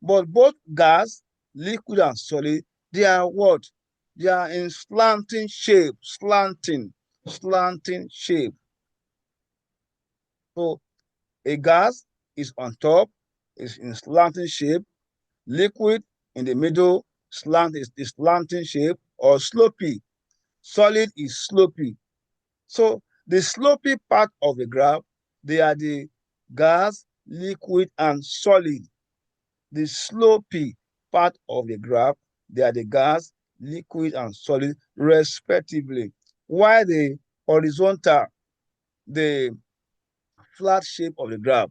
But both gas, liquid, and solid, they are what? They are in slanting shape, slanting shape. So a gas is on top, is in slanting shape. Liquid in the middle, is slanting shape or slopy. Solid is slopy. So the slopy part of the graph, they are the gas, liquid, and solid. The slopy, part of the graph, they are the gas, liquid, and solid, respectively. While the horizontal, the flat shape of the graph,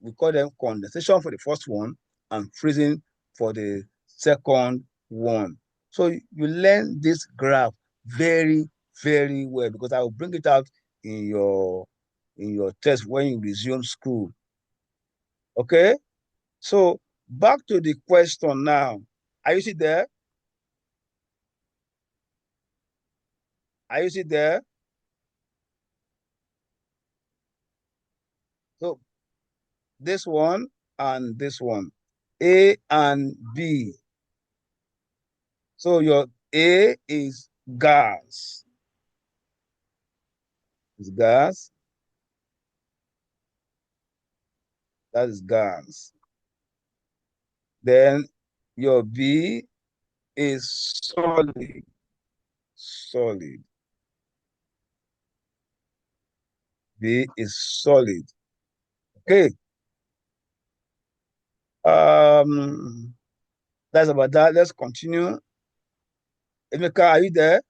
we call them condensation for the first one and freezing for the second one. So you learn this graph very, very well, because I will bring it out in your test when you resume school. Okay? So back to the question now. Are you still there? Are you still there? So this one and this one, A and B. So your A is gas. It's gas. That is gas. Then your B is solid. Solid. B is solid. Okay. That's about that. Let's continue. Emeka, are you there?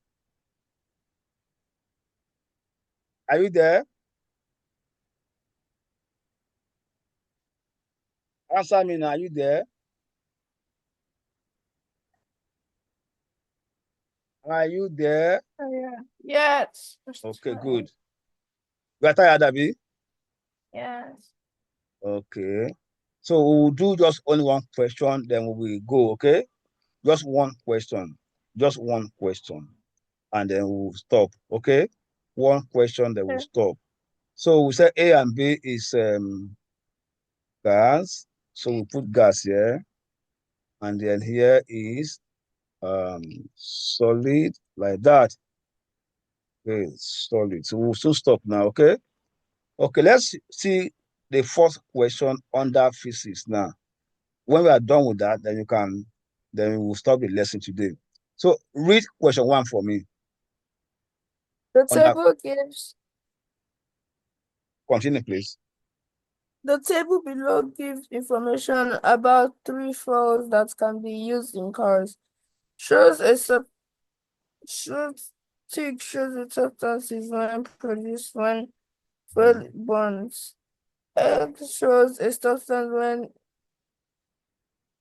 Are you there? Answer me now. Are you there? Are you there? Oh, yeah. Yes. Okay, good. You are tired, Abi? Yes. Okay. So we'll do just only one question, then we will go, okay? Just one question. Just one question. And then we'll stop, okay? One question, then we'll Okay. stop. So we said A and B is gas. So we put gas here. And then here is solid, like that. Okay, solid. So we'll soon stop now, okay? Okay, let's see the first question under physics now. When we are done with that, then we will stop the lesson today. So read question 1 for me. The Under, table gives continue, please. the table below gives information about 3 fuels that can be used in cars. Shows a sub shows tick shows the substance is when produced when fuel burns. X shows a substance when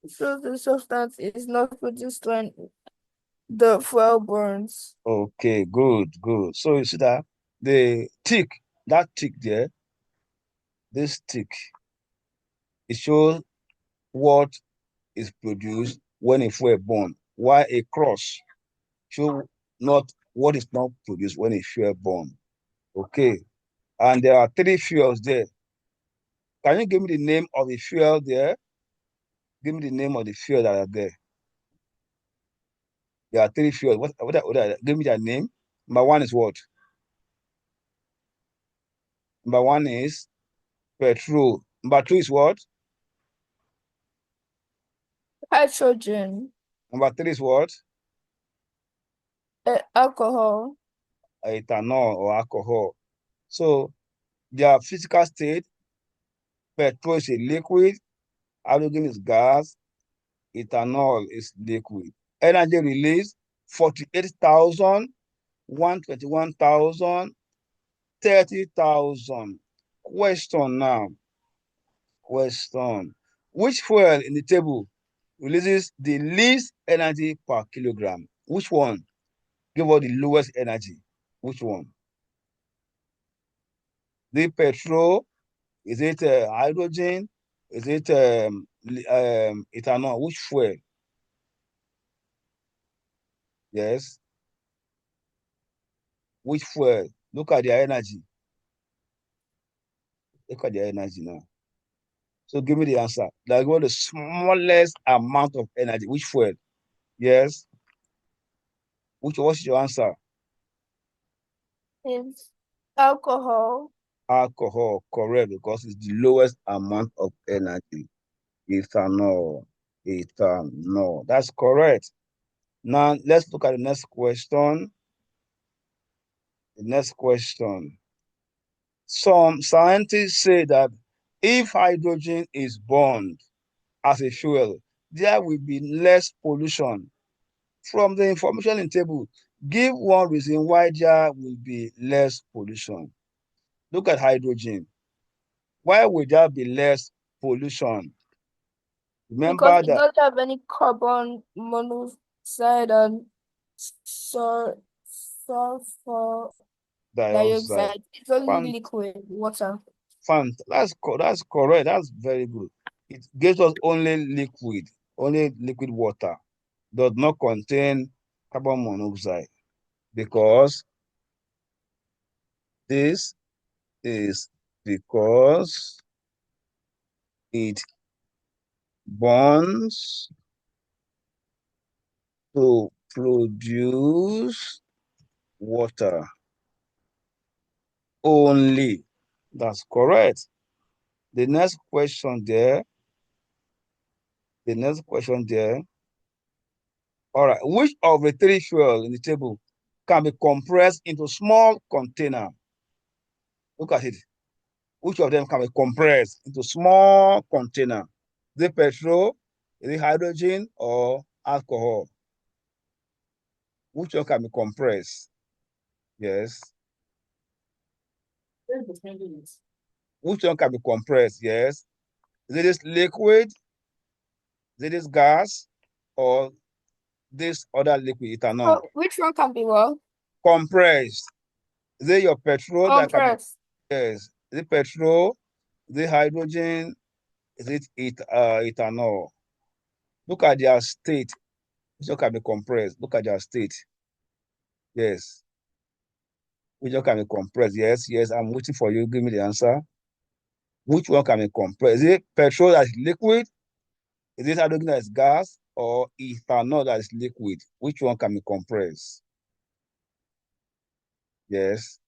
shows the substance is not produced when the fuel burns. Okay, good, good. So you see that the tick, that tick there, this tick, it shows what is produced when a fuel burn, while a cross shows not what is not produced when a fuel burn. Okay, and there are 3 fuels there. Can you give me the name of the fuel there? Give me the name of the fuel that are there. There are 3 fuels. Give me their name. Number 1 is what? Number 1 is petrol. Number 2 is what? Hydrogen, Number 3 is what? alcohol. Ethanol or alcohol. So their physical state, petrol is a liquid, hydrogen is gas, ethanol is liquid. Energy release 48,000, 121,000, 30,000. Question now. Question. Which fuel in the table releases the least energy per kilogram? Which one? Give us the lowest energy. Which one? The petrol? Is it hydrogen? Is it ethanol? Which fuel? Yes. Which fuel? Look at their energy. Look at their energy now. So give me the answer. Like what the smallest amount of energy. Which fuel? Yes. What's your answer? It's alcohol. Alcohol, correct, because it's the lowest amount of energy. Ethanol. Ethanol. That's correct. Now let's look at the next question. The next question. Some scientists say that if hydrogen is burned as a fuel, there will be less pollution. From the information in table, give one reason why there will be less pollution. Look at hydrogen. Why will there be less pollution? Because Remember it that doesn't have any carbon monoxide and sulfur dioxide. dioxide. It's only Fan, liquid water. that's correct. That's very good. It gives us only liquid water. Does not contain carbon monoxide because this is because it burns to produce water only. That's correct. The next question there. All right. Which of the three fuel in the table can be compressed into small container? Look at it. Which of them can be compressed into small container? Is it petrol, is it hydrogen, or alcohol? Which one can be compressed? Yes. Which one can be compressed? Yes. Is it this liquid? Is it this gas? Or this other liquid, ethanol? Oh, which one can be what? Compressed. Is it your petrol that can be? Compressed. Yes. Is it petrol? Is it hydrogen? Is it ethanol? Look at their state. Which one can be compressed? Look at their state. Yes. Which one can be compressed? Yes, yes. I'm waiting for you. Give me the answer. Which one can be compressed? Is it petrol that is liquid? Is it hydrogen that is gas? Or ethanol that is liquid? Which one can be compressed? Yes.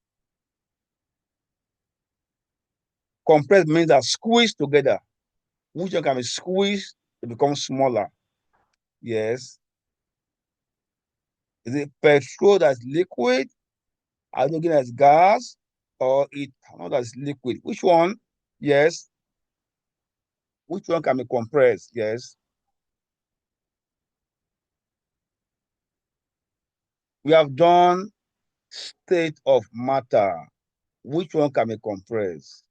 Compressed means that squeezed together. Which one can be squeezed to become smaller? Yes. Is it petrol that's liquid, hydrogen that's gas, or ethanol that's liquid? Which one? Yes. Which one can be compressed? Yes. We have done state of matter. Which one can be compressed?